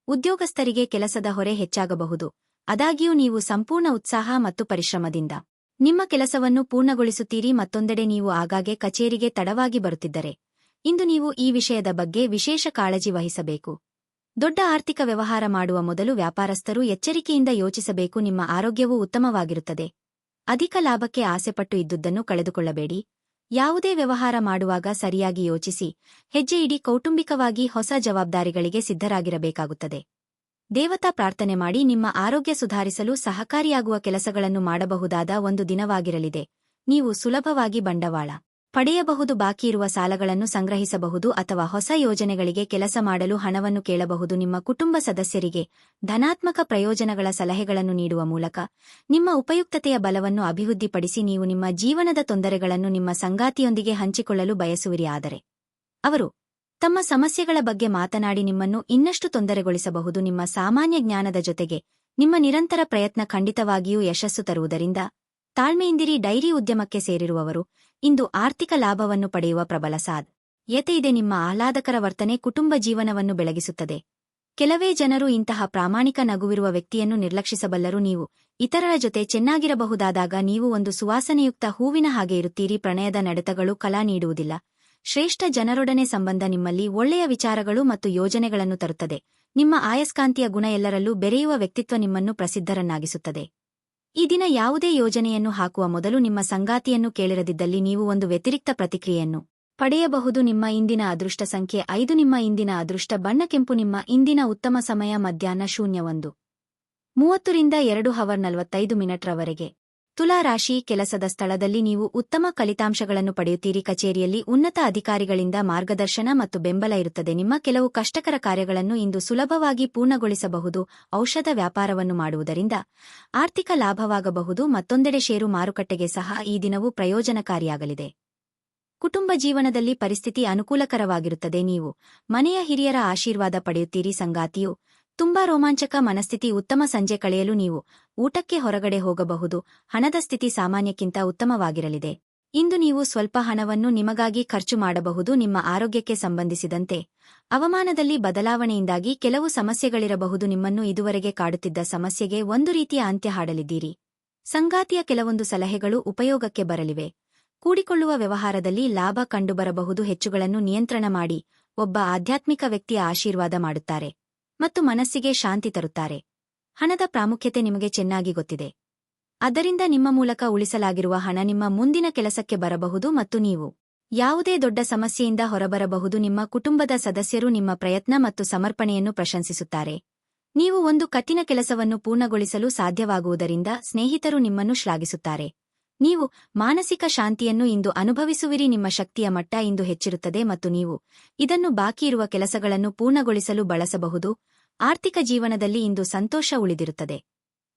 ಉದ್ಯೋಗಸ್ಥರಿಗೆ ಕೆಲಸದ ಹೊರೆ ಹೆಚ್ಚಾಗಬಹುದು. ಆದಾಗ್ಯೂ ನೀವು ಸಂಪೂರ್ಣ ಉತ್ಸಾಹ ಮತ್ತು ಪರಿಶ್ರಮದಿಂದ ನಿಮ್ಮ ಕೆಲಸವನ್ನು ಪೂರ್ಣಗೊಳಿಸುತ್ತೀರಿ. ಮತ್ತೊಂದೆಡೆ ನೀವು ಆಗಾಗ್ಗೆ ಕಚೇರಿಗೆ ತಡವಾಗಿ ಬರುತ್ತಿದ್ದರೆ, ಇಂದು ನೀವು ಈ ವಿಷಯದ ಬಗ್ಗೆ ವಿಶೇಷ ಕಾಳಜಿ ವಹಿಸಬೇಕು. ದೊಡ್ಡ ಆರ್ಥಿಕ ವ್ಯವಹಾರ ಮಾಡುವ ಮೊದಲು ವ್ಯಾಪಾರಸ್ಥರು ಎಚ್ಚರಿಕೆಯಿಂದ ಯೋಚಿಸಬೇಕು. ನಿಮ್ಮ ಆರೋಗ್ಯವೂ ಉತ್ತಮವಾಗಿರುತ್ತದೆ. ಅಧಿಕ ಲಾಭಕ್ಕೆ ಆಸೆಪಟ್ಟು ಇದ್ದುದನ್ನು ಕಳೆದುಕೊಳ್ಳಬೇಡಿ. ಯಾವುದೇ ವ್ಯವಹಾರ ಮಾಡುವಾಗ ಸರಿಯಾಗಿ ಯೋಚಿಸಿ ಹೆಜ್ಜೆ ಇಡಿ. ಕೌಟುಂಬಿಕವಾಗಿ ಹೊಸ ಜವಾಬ್ದಾರಿಗಳಿಗೆ ಸಿದ್ಧರಾಗಿರಬೇಕಾಗುತ್ತದೆ. ದೇವತಾ ಪ್ರಾರ್ಥನೆ ಮಾಡಿ ನಿಮ್ಮ ಆರೋಗ್ಯ ಸುಧಾರಿಸಲು ಸಹಕಾರಿಯಾಗುವ ಕೆಲಸಗಳನ್ನು ಮಾಡಬಹುದಾದ ಒಂದು ದಿನವಾಗಿರಲಿದೆ. ನೀವು ಸುಲಭವಾಗಿ ಬಂಡವಾಳ ಪಡೆಯಬಹುದು, ಬಾಕಿಯಿರುವ ಸಾಲಗಳನ್ನು ಸಂಗ್ರಹಿಸಬಹುದು ಅಥವಾ ಹೊಸ ಯೋಜನೆಗಳಿಗೆ ಕೆಲಸ ಮಾಡಲು ಹಣವನ್ನು ಕೇಳಬಹುದು. ನಿಮ್ಮ ಕುಟುಂಬ ಸದಸ್ಯರಿಗೆ ಧನಾತ್ಮಕ ಪ್ರಯೋಜನಗಳ ಸಲಹೆಗಳನ್ನು ನೀಡುವ ಮೂಲಕ ನಿಮ್ಮ ಉಪಯುಕ್ತತೆಯ ಬಲವನ್ನು ಅಭಿವೃದ್ಧಿಪಡಿಸಿ. ನೀವು ನಿಮ್ಮ ಜೀವನದ ತೊಂದರೆಗಳನ್ನು ನಿಮ್ಮ ಸಂಗಾತಿಯೊಂದಿಗೆ ಹಂಚಿಕೊಳ್ಳಲು ಬಯಸುವಿರಿ, ಆದರೆ ಅವರು ತಮ್ಮ ಸಮಸ್ಯೆಗಳ ಬಗ್ಗೆ ಮಾತನಾಡಿ ನಿಮ್ಮನ್ನು ಇನ್ನಷ್ಟು ತೊಂದರೆಗೊಳಿಸಬಹುದು. ನಿಮ್ಮ ಸಾಮಾನ್ಯ ಜ್ಞಾನದ ಜೊತೆಗೆ ನಿಮ್ಮ ನಿರಂತರ ಪ್ರಯತ್ನ ಖಂಡಿತವಾಗಿಯೂ ಯಶಸ್ಸು ತರುವುದರಿಂದ ತಾಳ್ಮೆಯಿಂದಿರಿ. ಡೈರಿ ಉದ್ಯಮಕ್ಕೆ ಸೇರಿರುವವರು ಇಂದು ಆರ್ಥಿಕ ಲಾಭವನ್ನು ಪಡೆಯುವ ಪ್ರಬಲ ಸಾಧ್ಯತೆಯಿದೆ. ನಿಮ್ಮ ಆಹ್ಲಾದಕರ ವರ್ತನೆ ಕುಟುಂಬ ಜೀವನವನ್ನು ಬೆಳಗಿಸುತ್ತದೆ. ಕೆಲವೇ ಜನರು ಇಂತಹ ಪ್ರಾಮಾಣಿಕ ನಗುವಿರುವ ವ್ಯಕ್ತಿಯನ್ನು ನಿರ್ಲಕ್ಷಿಸಬಲ್ಲರು. ನೀವು ಇತರರ ಜೊತೆ ಚೆನ್ನಾಗಿರಬಹುದಾದಾಗ ನೀವು ಒಂದು ಸುವಾಸನೆಯುಕ್ತ ಹೂವಿನ ಹಾಗೆ ಇರುತ್ತೀರಿ. ಪ್ರಣಯದ ನಡೆತಗಳು ಕಲಾ ನೀಡುವುದಿಲ್ಲ. ಶ್ರೇಷ್ಠ ಜನರೊಡನೆ ಸಂಬಂಧ ನಿಮ್ಮಲ್ಲಿ ಒಳ್ಳೆಯ ವಿಚಾರಗಳು ಮತ್ತು ಯೋಜನೆಗಳನ್ನು ತರುತ್ತದೆ. ನಿಮ್ಮ ಆಯಸ್ಕಾಂತೀಯ ಗುಣ ಎಲ್ಲರಲ್ಲೂ ಬೆರೆಯುವ ವ್ಯಕ್ತಿತ್ವ ನಿಮ್ಮನ್ನು ಪ್ರಸಿದ್ಧರನ್ನಾಗಿಸುತ್ತದೆ. ಈ ದಿನ ಯಾವುದೇ ಯೋಜನೆಯನ್ನು ಹಾಕುವ ಮೊದಲು ನಿಮ್ಮ ಸಂಗಾತಿಯನ್ನು ಕೇಳಿರದಿದ್ದಲ್ಲಿ ನೀವು ಒಂದು ವ್ಯತಿರಿಕ್ತ ಪ್ರತಿಕ್ರಿಯೆಯನ್ನು ಪಡೆಯಬಹುದು. ನಿಮ್ಮ ಇಂದಿನ ಅದೃಷ್ಟ ಸಂಖ್ಯೆ 5. ನಿಮ್ಮ ಇಂದಿನ ಅದೃಷ್ಟ ಬಣ್ಣ ಕೆಂಪು. ನಿಮ್ಮ ಇಂದಿನ ಉತ್ತಮ ಸಮಯ ಮಧ್ಯಾಹ್ನ 01:30 ರಿಂದ 2:45 ರವರೆಗೆ. ತುಲಾ ರಾಶಿ ಕೆಲಸದ ಸ್ಥಳದಲ್ಲಿ ನೀವು ಉತ್ತಮ ಫಲಿತಾಂಶಗಳನ್ನು ಪಡೆಯುತ್ತೀರಿ. ಕಚೇರಿಯಲ್ಲಿ ಉನ್ನತ ಅಧಿಕಾರಿಗಳಿಂದ ಮಾರ್ಗದರ್ಶನ ಮತ್ತು ಬೆಂಬಲ ಇರುತ್ತದೆ. ನಿಮ್ಮ ಕೆಲವು ಕಷ್ಟಕರ ಕಾರ್ಯಗಳನ್ನು ಇಂದು ಸುಲಭವಾಗಿ ಪೂರ್ಣಗೊಳಿಸಬಹುದು. ಔಷಧ ವ್ಯಾಪಾರವನ್ನು ಮಾಡುವುದರಿಂದ ಆರ್ಥಿಕ ಲಾಭವಾಗಬಹುದು. ಮತ್ತೊಂದೆಡೆ ಷೇರು ಮಾರುಕಟ್ಟೆಗೆ ಸಹ ಈ ದಿನವೂ ಪ್ರಯೋಜನಕಾರಿಯಾಗಲಿದೆ. ಕುಟುಂಬ ಜೀವನದಲ್ಲಿ ಪರಿಸ್ಥಿತಿ ಅನುಕೂಲಕರವಾಗಿರುತ್ತದೆ. ನೀವು ಮನೆಯ ಹಿರಿಯರ ಆಶೀರ್ವಾದ ಪಡೆಯುತ್ತೀರಿ. ಸಂಗಾತಿಯು ತುಂಬಾ ರೋಮಾಂಚಕ ಮನಸ್ಥಿತಿ. ಉತ್ತಮ ಸಂಜೆ ಕಳೆಯಲು ನೀವು ಊಟಕ್ಕೆ ಹೊರಗಡೆ ಹೋಗಬಹುದು. ಹಣದ ಸ್ಥಿತಿ ಸಾಮಾನ್ಯಕ್ಕಿಂತ ಉತ್ತಮವಾಗಿರಲಿದೆ. ಇಂದು ನೀವು ಸ್ವಲ್ಪ ಹಣವನ್ನು ನಿಮಗಾಗಿ ಖರ್ಚು ಮಾಡಬಹುದು. ನಿಮ್ಮ ಆರೋಗ್ಯಕ್ಕೆ ಸಂಬಂಧಿಸಿದಂತೆ ಹವಾಮಾನದಲ್ಲಿ ಬದಲಾವಣೆಯಿಂದಾಗಿ ಕೆಲವು ಸಮಸ್ಯೆಗಳಿರಬಹುದು. ನಿಮ್ಮನ್ನು ಇದುವರೆಗೆ ಕಾಡುತ್ತಿದ್ದ ಸಮಸ್ಯೆಗೆ ಒಂದು ರೀತಿಯ ಅಂತ್ಯ ಹಾಡಲಿದ್ದೀರಿ. ಸಂಗಾತಿಯ ಕೆಲವೊಂದು ಸಲಹೆಗಳು ಉಪಯೋಗಕ್ಕೆ ಬರಲಿವೆ. ಕೂಡಿಕೊಳ್ಳುವ ವ್ಯವಹಾರದಲ್ಲಿ ಲಾಭ ಕಂಡುಬರಬಹುದು. ಹೆಚ್ಚುಗಳನ್ನು ನಿಯಂತ್ರಣ ಮಾಡಿ. ಒಬ್ಬ ಆಧ್ಯಾತ್ಮಿಕ ವ್ಯಕ್ತಿಯ ಆಶೀರ್ವಾದ ಮಾಡುತ್ತಾರೆ ಮತ್ತು ಮನಸ್ಸಿಗೆ ಶಾಂತಿ ತರುತ್ತಾರೆ. ಹಣದ ಪ್ರಾಮುಖ್ಯತೆ ನಿಮಗೆ ಚೆನ್ನಾಗಿ ಗೊತ್ತಿದೆ. ಆದ್ದರಿಂದ ನಿಮ್ಮ ಮೂಲಕ ಉಳಿಸಲಾಗಿರುವ ಹಣ ನಿಮ್ಮ ಮುಂದಿನ ಕೆಲಸಕ್ಕೆ ಬರಬಹುದು ಮತ್ತು ನೀವು ಯಾವುದೇ ದೊಡ್ಡ ಸಮಸ್ಯೆಯಿಂದ ಹೊರಬರಬಹುದು. ನಿಮ್ಮ ಕುಟುಂಬದ ಸದಸ್ಯರು ನಿಮ್ಮ ಪ್ರಯತ್ನ ಮತ್ತು ಸಮರ್ಪಣೆಯನ್ನು ಪ್ರಶಂಸಿಸುತ್ತಾರೆ. ನೀವು ಒಂದು ಕಠಿಣ ಕೆಲಸವನ್ನು ಪೂರ್ಣಗೊಳಿಸಲು ಸಾಧ್ಯವಾಗುವುದರಿಂದ ಸ್ನೇಹಿತರು ನಿಮ್ಮನ್ನು ಶ್ಲಾಘಿಸುತ್ತಾರೆ. ನೀವು ಮಾನಸಿಕ ಶಾಂತಿಯನ್ನು ಇಂದು ಅನುಭವಿಸುವಿರಿ. ನಿಮ್ಮ ಶಕ್ತಿಯ ಮಟ್ಟ ಇಂದು ಹೆಚ್ಚಿರುತ್ತದೆ ಮತ್ತು ನೀವು ಇದನ್ನು ಬಾಕಿಯಿರುವ ಕೆಲಸಗಳನ್ನು ಪೂರ್ಣಗೊಳಿಸಲು ಬಳಸಬಹುದು. ಆರ್ಥಿಕ ಜೀವನದಲ್ಲಿ ಇಂದು ಸಂತೋಷ ಉಳಿದಿರುತ್ತದೆ.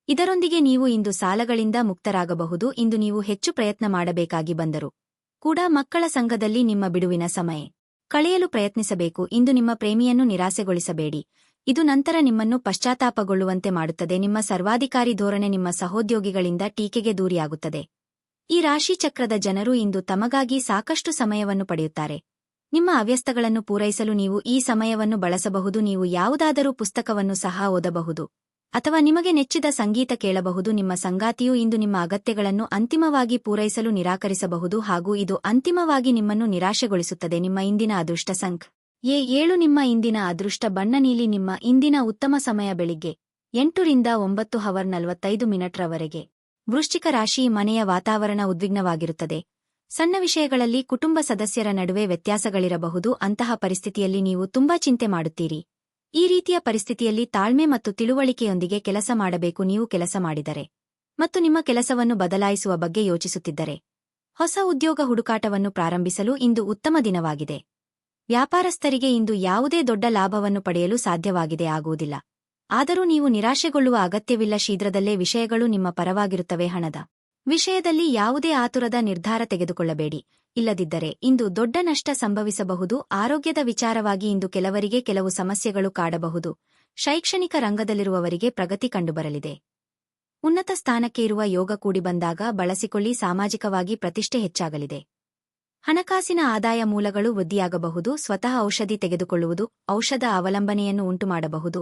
ಇದರೊಂದಿಗೆ ನೀವು ಇಂದು ಸಾಲಗಳಿಂದ ಮುಕ್ತರಾಗಬಹುದು. ಇಂದು ನೀವು ಹೆಚ್ಚು ಪ್ರಯತ್ನ ಮಾಡಬೇಕಾಗಿ ಬಂದರೂ ಕೂಡ ಮಕ್ಕಳ ಸಂಘದಲ್ಲಿ ನಿಮ್ಮ ಬಿಡುವಿನ ಸಮಯ ಕಳೆಯಲು ಪ್ರಯತ್ನಿಸಬೇಕು. ಇಂದು ನಿಮ್ಮ ಪ್ರೇಮಿಯನ್ನು ನಿರಾಸೆಗೊಳಿಸಬೇಡಿ. ಇದು ನಂತರ ನಿಮ್ಮನ್ನು ಪಶ್ಚಾತ್ತಾಪಗೊಳ್ಳುವಂತೆ ಮಾಡುತ್ತದೆ. ನಿಮ್ಮ ಸರ್ವಾಧಿಕಾರಿ ಧೋರಣೆ ನಿಮ್ಮ ಸಹೋದ್ಯೋಗಿಗಳಿಂದ ಟೀಕೆಗೆ ದೂರಿಯಾಗುತ್ತದೆ. ಈ ರಾಶಿಚಕ್ರದ ಜನರು ಇಂದು ತಮಗಾಗಿ ಸಾಕಷ್ಟು ಸಮಯವನ್ನು ಪಡೆಯುತ್ತಾರೆ. ನಿಮ್ಮ ಅವ್ಯಸ್ತಗಳನ್ನು ಪೂರೈಸಲು ನೀವು ಈ ಸಮಯವನ್ನು ಬಳಸಬಹುದು. ನೀವು ಯಾವುದಾದರೂ ಪುಸ್ತಕವನ್ನು ಸಹ ಓದಬಹುದು ಅಥವಾ ನಿಮಗೆ ನೆಚ್ಚಿದ ಸಂಗೀತ ಕೇಳಬಹುದು. ನಿಮ್ಮ ಸಂಗಾತಿಯು ಇಂದು ನಿಮ್ಮ ಅಗತ್ಯಗಳನ್ನು ಅಂತಿಮವಾಗಿ ಪೂರೈಸಲು ನಿರಾಕರಿಸಬಹುದು ಹಾಗೂ ಇದು ಅಂತಿಮವಾಗಿ ನಿಮ್ಮನ್ನು ನಿರಾಶೆಗೊಳಿಸುತ್ತದೆ. ನಿಮ್ಮ ಇಂದಿನ ಅದೃಷ್ಟ ಸಂಖ್ಯೆ 7. ನಿಮ್ಮ ಇಂದಿನ ಅದೃಷ್ಟ ಬಣ್ಣ ನೀಲಿ. ನಿಮ್ಮ ಇಂದಿನ ಉತ್ತಮ ಸಮಯ ಬೆಳಿಗ್ಗೆ 8 ರಿಂದ 9:45 ರವರೆಗೆ. ವೃಶ್ಚಿಕ ರಾಶಿ ಮನೆಯ ವಾತಾವರಣ ಉದ್ವಿಗ್ನವಾಗಿರುತ್ತದೆ. ಸಣ್ಣ ವಿಷಯಗಳಲ್ಲಿ ಕುಟುಂಬ ಸದಸ್ಯರ ನಡುವೆ ವ್ಯತ್ಯಾಸಗಳಿರಬಹುದು. ಅಂತಹ ಪರಿಸ್ಥಿತಿಯಲ್ಲಿ ನೀವು ತುಂಬಾ ಚಿಂತೆ ಮಾಡುತ್ತೀರಿ. ಈ ರೀತಿಯ ಪರಿಸ್ಥಿತಿಯಲ್ಲಿ ತಾಳ್ಮೆ ಮತ್ತು ತಿಳುವಳಿಕೆಯೊಂದಿಗೆ ಕೆಲಸ ಮಾಡಬೇಕು. ನೀವು ಕೆಲಸ ಮಾಡಿದರೆ ಮತ್ತು ನಿಮ್ಮ ಕೆಲಸವನ್ನು ಬದಲಾಯಿಸುವ ಬಗ್ಗೆ ಯೋಚಿಸುತ್ತಿದ್ದರೆ ಹೊಸ ಉದ್ಯೋಗ ಹುಡುಕಾಟವನ್ನು ಪ್ರಾರಂಭಿಸಲು ಇಂದು ಉತ್ತಮ ದಿನವಾಗಿದೆ. ವ್ಯಾಪಾರಸ್ಥರಿಗೆ ಇಂದು ಯಾವುದೇ ದೊಡ್ಡ ಲಾಭವನ್ನು ಪಡೆಯಲು ಸಾಧ್ಯವಾಗಿದೆ ಆಗುವುದಿಲ್ಲ. ಆದರೂ ನೀವು ನಿರಾಶೆಗೊಳ್ಳುವ ಅಗತ್ಯವಿಲ್ಲ, ಶೀಘ್ರದಲ್ಲೇ ವಿಷಯಗಳು ನಿಮ್ಮ ಪರವಾಗಿರುತ್ತವೆ. ಹಣದ ವಿಷಯದಲ್ಲಿ ಯಾವುದೇ ಆತುರದ ನಿರ್ಧಾರ ತೆಗೆದುಕೊಳ್ಳಬೇಡಿ, ಇಲ್ಲದಿದ್ದರೆ ಇಂದು ದೊಡ್ಡ ನಷ್ಟ ಸಂಭವಿಸಬಹುದು. ಆರೋಗ್ಯದ ವಿಚಾರವಾಗಿ ಇಂದು ಕೆಲವರಿಗೆ ಕೆಲವು ಸಮಸ್ಯೆಗಳು ಕಾಡಬಹುದು. ಶೈಕ್ಷಣಿಕ ರಂಗದಲ್ಲಿರುವವರಿಗೆ ಪ್ರಗತಿ ಕಂಡುಬರಲಿದೆ. ಉನ್ನತ ಸ್ಥಾನಕ್ಕೆ ಇರುವ ಯೋಗ ಕೂಡಿ ಬಂದಾಗ ಬಳಸಿಕೊಳ್ಳಿ. ಸಾಮಾಜಿಕವಾಗಿ ಪ್ರತಿಷ್ಠೆ ಹೆಚ್ಚಾಗಲಿದೆ. ಹಣಕಾಸಿನ ಆದಾಯ ಮೂಲಗಳು ವೃದ್ಧಿಯಾಗಬಹುದು. ಸ್ವತಃ ಔಷಧಿ ತೆಗೆದುಕೊಳ್ಳುವುದು ಔಷಧ ಅವಲಂಬನೆಯನ್ನು ಉಂಟುಮಾಡಬಹುದು.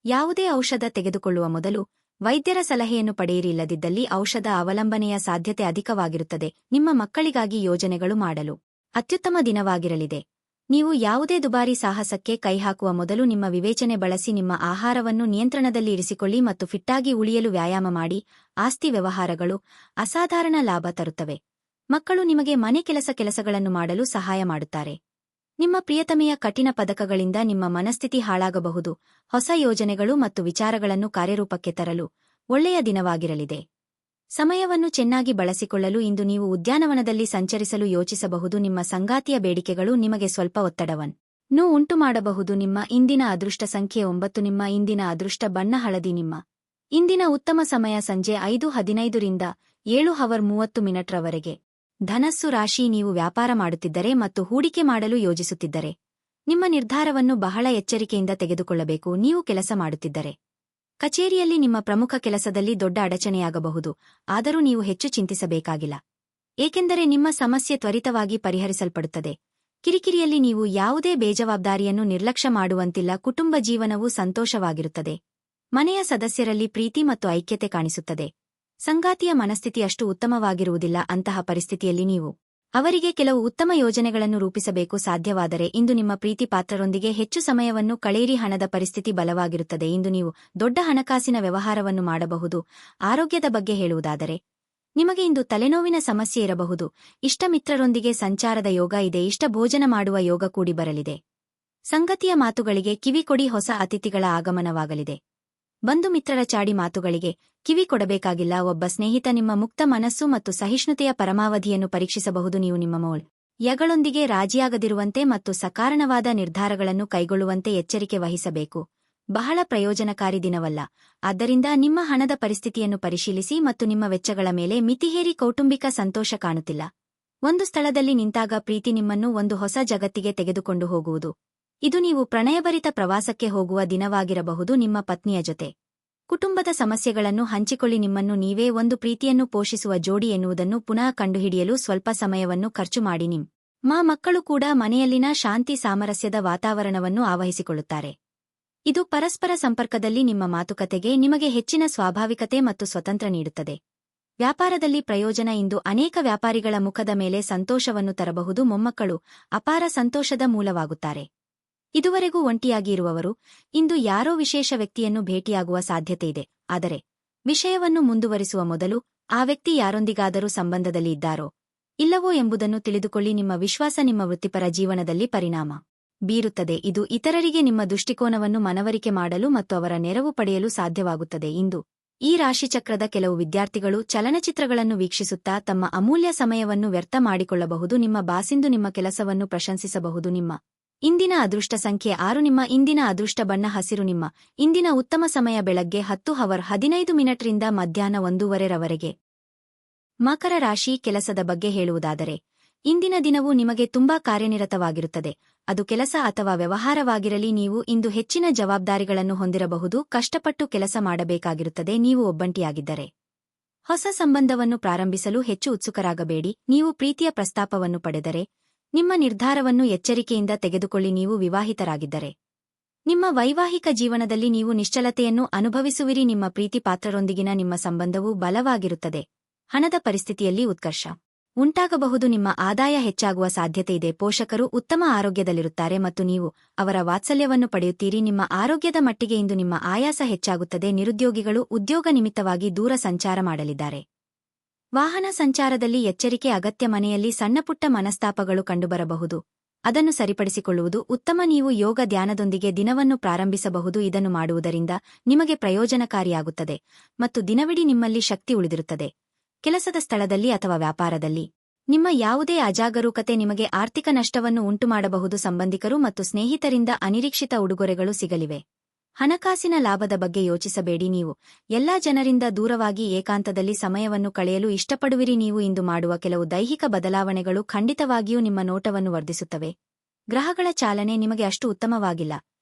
ಯಾವುದೇ ಔಷಧ ತೆಗೆದುಕೊಳ್ಳುವ ಮೊದಲು ವೈದ್ಯರ ಸಲಹೆಯನ್ನು ಪಡೆಯಿರಿ, ಇಲ್ಲದಿದ್ದಲ್ಲಿ ಔಷಧ ಅವಲಂಬನೆಯ ಸಾಧ್ಯತೆ ಅಧಿಕವಾಗಿರುತ್ತದೆ. ನಿಮ್ಮ ಮಕ್ಕಳಿಗಾಗಿ ಯೋಜನೆಗಳು ಮಾಡಲು ಅತ್ಯುತ್ತಮ ದಿನವಾಗಿರಲಿದೆ. ನೀವು ಯಾವುದೇ ದುಬಾರಿ ಸಾಹಸಕ್ಕೆ ಕೈಹಾಕುವ ಮೊದಲು ನಿಮ್ಮ ವಿವೇಚನೆ ಬಳಸಿ. ನಿಮ್ಮ ಆಹಾರವನ್ನು ನಿಯಂತ್ರಣದಲ್ಲಿ ಇರಿಸಿಕೊಳ್ಳಿ ಮತ್ತು ಫಿಟ್ಟಾಗಿ ಉಳಿಯಲು ವ್ಯಾಯಾಮ ಮಾಡಿ. ಆಸ್ತಿ ವ್ಯವಹಾರಗಳು ಅಸಾಧಾರಣ ಲಾಭ ತರುತ್ತವೆ. ಮಕ್ಕಳು ನಿಮಗೆ ಮನೆ ಕೆಲಸಗಳನ್ನು ಮಾಡಲು ಸಹಾಯ ಮಾಡುತ್ತಾರೆ. ನಿಮ್ಮ ಪ್ರಿಯತಮೆಯ ಕಠಿಣ ಪದಕಗಳಿಂದ ನಿಮ್ಮ ಮನಸ್ಥಿತಿ ಹಾಳಾಗಬಹುದು. ಹೊಸ ಯೋಜನೆಗಳು ಮತ್ತು ವಿಚಾರಗಳನ್ನು ಕಾರ್ಯರೂಪಕ್ಕೆ ತರಲು ಒಳ್ಳೆಯ ದಿನವಾಗಿರಲಿದೆ. ಸಮಯವನ್ನು ಚೆನ್ನಾಗಿ ಬಳಸಿಕೊಳ್ಳಲು ಇಂದು ನೀವು ಉದ್ಯಾನವನದಲ್ಲಿ ಸಂಚರಿಸಲು ಯೋಚಿಸಬಹುದು. ನಿಮ್ಮ ಸಂಗಾತಿಯ ಬೇಡಿಕೆಗಳು ನಿಮಗೆ ಸ್ವಲ್ಪ ಒತ್ತಡವನ್ನು ಉಂಟುಮಾಡಬಹುದು. ನಿಮ್ಮ ಇಂದಿನ ಅದೃಷ್ಟ ಸಂಖ್ಯೆ 9. ನಿಮ್ಮ ಇಂದಿನ ಅದೃಷ್ಟ ಬಣ್ಣ ಹಳದಿ. ನಿಮ್ಮ ಇಂದಿನ ಉತ್ತಮ ಸಮಯ ಸಂಜೆ 5:15 ರಿಂದ 7:30 ರವರೆಗೆ. ಧನಸ್ಸು ರಾಶಿ, ನೀವು ವ್ಯಾಪಾರ ಮಾಡುತ್ತಿದ್ದರೆ ಮತ್ತು ಹೂಡಿಕೆ ಮಾಡಲು ಯೋಜಿಸುತ್ತಿದ್ದರೆ ನಿಮ್ಮ ನಿರ್ಧಾರವನ್ನು ಬಹಳ ಎಚ್ಚರಿಕೆಯಿಂದ ತೆಗೆದುಕೊಳ್ಳಬೇಕು. ನೀವು ಕೆಲಸ ಮಾಡುತ್ತಿದ್ದರೆ ಕಚೇರಿಯಲ್ಲಿ ನಿಮ್ಮ ಪ್ರಮುಖ ಕೆಲಸದಲ್ಲಿ ದೊಡ್ಡ ಅಡಚಣೆಯಾಗಬಹುದು. ಆದರೂ ನೀವು ಹೆಚ್ಚು ಚಿಂತಿಸಬೇಕಾಗಿಲ್ಲ, ಏಕೆಂದರೆ ನಿಮ್ಮ ಸಮಸ್ಯೆ ತ್ವರಿತವಾಗಿ ಪರಿಹರಿಸಲ್ಪಡುತ್ತದೆ. ಕಿರಿಕಿರಿಯಲ್ಲಿ ನೀವು ಯಾವುದೇ ಬೇಜವಾಬ್ದಾರಿಯನ್ನು ನಿರ್ಲಕ್ಷ್ಯ ಮಾಡುವಂತಿಲ್ಲ. ಕುಟುಂಬ ಜೀವನವು ಸಂತೋಷವಾಗಿರುತ್ತದೆ. ಮನೆಯ ಸದಸ್ಯರಲ್ಲಿ ಪ್ರೀತಿ ಮತ್ತು ಐಕ್ಯತೆ ಕಾಣಿಸುತ್ತದೆ. ಸಂಗಾತಿಯ ಮನಸ್ಥಿತಿ ಅಷ್ಟು ಉತ್ತಮವಾಗಿರುವುದಿಲ್ಲ. ಅಂತಹ ಪರಿಸ್ಥಿತಿಯಲ್ಲಿ ನೀವು ಅವರಿಗೆ ಕೆಲವು ಉತ್ತಮ ಯೋಜನೆಗಳನ್ನು ರೂಪಿಸಬೇಕು. ಸಾಧ್ಯವಾದರೆ ಇಂದು ನಿಮ್ಮ ಪ್ರೀತಿ ಪಾತ್ರರೊಂದಿಗೆ ಹೆಚ್ಚು ಸಮಯವನ್ನು ಕಳೆಯಿರಿ. ಹಣದ ಪರಿಸ್ಥಿತಿ ಬಲವಾಗಿರುತ್ತದೆ. ಇಂದು ನೀವು ದೊಡ್ಡ ಹಣಕಾಸಿನ ವ್ಯವಹಾರವನ್ನು ಮಾಡಬಹುದು. ಆರೋಗ್ಯದ ಬಗ್ಗೆ ಹೇಳುವುದಾದರೆ ನಿಮಗೆ ಇಂದು ತಲೆನೋವಿನ ಸಮಸ್ಯೆ ಇರಬಹುದು. ಇಷ್ಟ ಮಿತ್ರರೊಂದಿಗೆ ಸಂಚಾರದ ಯೋಗ ಇದೆ. ಇಷ್ಟ ಭೋಜನ ಮಾಡುವ ಯೋಗ ಕೂಡಿ ಬರಲಿದೆ. ಸಂಗತಿಯ ಮಾತುಗಳಿಗೆ ಕಿವಿ ಕೊಡಿ. ಹೊಸ ಅತಿಥಿಗಳ ಆಗಮನವಾಗಲಿದೆ. ಬಂಧು ಮಿತ್ರರ ಚಾಡಿ ಮಾತುಗಳಿಗೆ ಕಿವಿ ಕೊಡಬೇಕಾಗಿಲ್ಲ. ಒಬ್ಬ ಸ್ನೇಹಿತ ನಿಮ್ಮ ಮುಕ್ತ ಮನಸ್ಸು ಮತ್ತು ಸಹಿಷ್ಣುತೆಯ ಪರಮಾವಧಿಯನ್ನು ಪರೀಕ್ಷಿಸಬಹುದು. ನೀವು ನಿಮ್ಮ ಯಗಳೊಂದಿಗೆ ರಾಜಿಯಾಗದಿರುವಂತೆ ಮತ್ತು ಸಕಾರಣವಾದ ನಿರ್ಧಾರಗಳನ್ನು ಕೈಗೊಳ್ಳುವಂತೆ ಎಚ್ಚರಿಕೆ ವಹಿಸಬೇಕು. ಬಹಳ ಪ್ರಯೋಜನಕಾರಿ ದಿನವಲ್ಲ. ಆದ್ದರಿಂದ ನಿಮ್ಮ ಹಣದ ಪರಿಸ್ಥಿತಿಯನ್ನು ಪರಿಶೀಲಿಸಿ ಮತ್ತು ನಿಮ್ಮ ವೆಚ್ಚಗಳ ಮೇಲೆ ಮಿತಿಹೇರಿ. ಕೌಟುಂಬಿಕ ಸಂತೋಷ ಕಾಣುತ್ತಿಲ್ಲ. ಒಂದು ಸ್ಥಳದಲ್ಲಿ ನಿಂತಾಗ ಪ್ರೀತಿ ನಿಮ್ಮನ್ನು ಒಂದು ಹೊಸ ಜಗತ್ತಿಗೆ ತೆಗೆದುಕೊಂಡು ಹೋಗುವುದು. ಇದು ನೀವು ಪ್ರಣಯಭರಿತ ಪ್ರವಾಸಕ್ಕೆ ಹೋಗುವ ದಿನವಾಗಿರಬಹುದು. ನಿಮ್ಮ ಪತ್ನಿಯ ಜೊತೆ ಕುಟುಂಬದ ಸಮಸ್ಯೆಗಳನ್ನು ಹಂಚಿಕೊಳ್ಳಿ. ನಿಮ್ಮನ್ನು ನೀವೇ ಒಂದು ಪ್ರೀತಿಯನ್ನು ಪೋಷಿಸುವ ಜೋಡಿ ಎನ್ನುವುದನ್ನು ಪುನಃ ಕಂಡುಹಿಡಿಯಲು ಸ್ವಲ್ಪ ಸಮಯವನ್ನು ಖರ್ಚು ಮಾಡಿ. ನಿಮ್ಮ ಮಕ್ಕಳು ಕೂಡ ಮನೆಯಲ್ಲಿನ ಶಾಂತಿ ಸಾಮರಸ್ಯದ ವಾತಾವರಣವನ್ನು ಆವಹಿಸಿಕೊಳ್ಳುತ್ತಾರೆ. ಇದು ಪರಸ್ಪರ ಸಂಪರ್ಕದಲ್ಲಿ ನಿಮ್ಮ ಮಾತುಕತೆಗೆ ನಿಮಗೆ ಹೆಚ್ಚಿನ ಸ್ವಾಭಾವಿಕತೆ ಮತ್ತು ಸ್ವತಂತ್ರ ನೀಡುತ್ತದೆ. ವ್ಯಾಪಾರದಲ್ಲಿ ಪ್ರಯೋಜನ. ಇಂದು ಅನೇಕ ವ್ಯಾಪಾರಿಗಳ ಮುಖದ ಮೇಲೆ ಸಂತೋಷವನ್ನು ತರಬಹುದು. ಮೊಮ್ಮಕ್ಕಳು ಅಪಾರ ಸಂತೋಷದ ಮೂಲವಾಗುತ್ತಾರೆ. ಇದುವರೆಗೂ ಒಂಟಿಯಾಗಿ ಇರುವವರು ಇಂದು ಯಾರೋ ವಿಶೇಷ ವ್ಯಕ್ತಿಯನ್ನು ಭೇಟಿಯಾಗುವ ಸಾಧ್ಯತೆಯಿದೆ. ಆದರೆ ವಿಷಯವನ್ನು ಮುಂದುವರಿಸುವ ಮೊದಲು ಆ ವ್ಯಕ್ತಿ ಯಾರೊಂದಿಗಾದರೂ ಸಂಬಂಧದಲ್ಲಿ ಇದ್ದಾರೋ ಇಲ್ಲವೋ ಎಂಬುದನ್ನು ತಿಳಿದುಕೊಳ್ಳಿ. ನಿಮ್ಮ ವಿಶ್ವಾಸ ನಿಮ್ಮ ವೃತ್ತಿಪರ ಜೀವನದಲ್ಲಿ ಪರಿಣಾಮ ಬೀರುತ್ತದೆ. ಇದು ಇತರರಿಗೆ ನಿಮ್ಮ ದೃಷ್ಟಿಕೋನವನ್ನು ಮನವರಿಕೆ ಮಾಡಲು ಮತ್ತು ಅವರ ನೆರವು ಪಡೆಯಲು ಸಾಧ್ಯವಾಗುತ್ತದೆ. ಇಂದು ಈ ರಾಶಿಚಕ್ರದ ಕೆಲವು ವಿದ್ಯಾರ್ಥಿಗಳು ಚಲನಚಿತ್ರಗಳನ್ನು ವೀಕ್ಷಿಸುತ್ತಾ ತಮ್ಮ ಅಮೂಲ್ಯ ಸಮಯವನ್ನು ವ್ಯರ್ಥ ಮಾಡಿಕೊಳ್ಳಬಹುದು. ನಿಮ್ಮ ಬಾಸಿಂದು ನಿಮ್ಮ ಕೆಲಸವನ್ನು ಪ್ರಶಂಸಿಸಬಹುದು. ನಿಮ್ಮ ಇಂದಿನ ಅದೃಷ್ಟ ಸಂಖ್ಯೆ 6. ನಿಮ್ಮ ಇಂದಿನ ಅದೃಷ್ಟ ಬಣ್ಣ ಹಸಿರು. ನಿಮ್ಮ ಇಂದಿನ ಉತ್ತಮ ಸಮಯ ಬೆಳಗ್ಗೆ 10:15 ರಿಂದ ಮಧ್ಯಾಹ್ನ 1:00 ರವರೆಗೆ. ಮಕರ ರಾಶಿ, ಕೆಲಸದ ಬಗ್ಗೆ ಹೇಳುವುದಾದರೆ ಇಂದಿನ ದಿನವು ನಿಮಗೆ ತುಂಬಾ ಕಾರ್ಯನಿರತವಾಗಿರುತ್ತದೆ. ಅದು ಕೆಲಸ ಅಥವಾ ವ್ಯವಹಾರವಾಗಿರಲಿ. ನೀವು ಇಂದು ಹೆಚ್ಚಿನ ಜವಾಬ್ದಾರಿಗಳನ್ನು ಹೊಂದಿರಬಹುದು. ಕಷ್ಟಪಟ್ಟು ಕೆಲಸ ಮಾಡಬೇಕಾಗಿರುತ್ತದೆ. ನೀವು ಒಬ್ಬಂಟಿಯಾಗಿದ್ದರೆ ಹೊಸ ಸಂಬಂಧವನ್ನು ಪ್ರಾರಂಭಿಸಲು ಹೆಚ್ಚು ಉತ್ಸುಕರಾಗಬೇಡಿ. ನೀವು ಪ್ರೀತಿಯ ಪ್ರಸ್ತಾಪವನ್ನು ಪಡೆದರೆ ನಿಮ್ಮ ನಿರ್ಧಾರವನ್ನು ಎಚ್ಚರಿಕೆಯಿಂದ ತೆಗೆದುಕೊಳ್ಳಿ. ನೀವು ವಿವಾಹಿತರಾಗಿದ್ದರೆ ನಿಮ್ಮ ವೈವಾಹಿಕ ಜೀವನದಲ್ಲಿ ನೀವು ನಿಶ್ಚಲತೆಯನ್ನು ಅನುಭವಿಸುವಿರಿ. ನಿಮ್ಮ ಪ್ರೀತಿ ಪಾತ್ರರೊಂದಿಗಿನ ನಿಮ್ಮ ಸಂಬಂಧವು ಬಲವಾಗಿರುತ್ತದೆ. ಹಣದ ಪರಿಸ್ಥಿತಿಯಲ್ಲಿ ಉತ್ಕರ್ಷ ಉಂಟಾಗಬಹುದು. ನಿಮ್ಮ ಆದಾಯ ಹೆಚ್ಚಾಗುವ ಸಾಧ್ಯತೆಯಿದೆ. ಪೋಷಕರು ಉತ್ತಮ ಆರೋಗ್ಯದಲ್ಲಿರುತ್ತಾರೆ ಮತ್ತು ನೀವು ಅವರ ವಾತ್ಸಲ್ಯವನ್ನು ಪಡೆಯುತ್ತೀರಿ. ನಿಮ್ಮ ಆರೋಗ್ಯದ ಮಟ್ಟಿಗೆ ಇಂದು ನಿಮ್ಮ ಆಯಾಸ ಹೆಚ್ಚಾಗುತ್ತದೆ. ನಿರುದ್ಯೋಗಿಗಳು ಉದ್ಯೋಗ ನಿಮಿತ್ತವಾಗಿ ದೂರ ಸಂಚಾರ ಮಾಡಲಿದ್ದಾರೆ. ವಾಹನ ಸಂಚಾರದಲ್ಲಿ ಎಚ್ಚರಿಕೆ ಅಗತ್ಯ. ಮನೆಯಲ್ಲಿ ಸಣ್ಣಪುಟ್ಟ ಮನಸ್ತಾಪಗಳು ಕಂಡುಬರಬಹುದು. ಅದನ್ನು ಸರಿಪಡಿಸಿಕೊಳ್ಳುವುದು ಉತ್ತಮ. ನೀವು ಯೋಗ ಧ್ಯಾನದೊಂದಿಗೆ ದಿನವನ್ನು ಪ್ರಾರಂಭಿಸಬಹುದು. ಇದನ್ನು ಮಾಡುವುದರಿಂದ ನಿಮಗೆ ಪ್ರಯೋಜನಕಾರಿಯಾಗುತ್ತದೆ ಮತ್ತು ದಿನವಿಡೀ ನಿಮ್ಮಲ್ಲಿ ಶಕ್ತಿ ಉಳಿದಿರುತ್ತದೆ. ಕೆಲಸದ ಸ್ಥಳದಲ್ಲಿ ಅಥವಾ ವ್ಯಾಪಾರದಲ್ಲಿ ನಿಮ್ಮ ಯಾವುದೇ ಅಜಾಗರೂಕತೆ ನಿಮಗೆ ಆರ್ಥಿಕ ನಷ್ಟವನ್ನು ಉಂಟುಮಾಡಬಹುದು. ಸಂಬಂಧಿಕರು ಮತ್ತು ಸ್ನೇಹಿತರಿಂದ ಅನಿರೀಕ್ಷಿತ ಉಡುಗೊರೆಗಳು ಸಿಗಲಿವೆ. ಹಣಕಾಸಿನ ಲಾಭದ ಬಗ್ಗೆ ಯೋಚಿಸಬೇಡಿ. ನೀವು ಎಲ್ಲಾ ಜನರಿಂದ ದೂರವಾಗಿ ಏಕಾಂತದಲ್ಲಿ ಸಮಯವನ್ನು ಕಳೆಯಲು ಇಷ್ಟಪಡುವಿರಿ. ನೀವು ಇಂದು ಮಾಡುವ ಕೆಲವು ದೈಹಿಕ ಬದಲಾವಣೆಗಳು ಖಂಡಿತವಾಗಿಯೂ ನಿಮ್ಮ ನೋಟವನ್ನು ವರ್ಧಿಸುತ್ತವೆ. ಗ್ರಹಗಳ ಚಾಲನೆ ನಿಮಗೆ ಅಷ್ಟು ಉತ್ತಮವಾಗಿಲ್ಲ.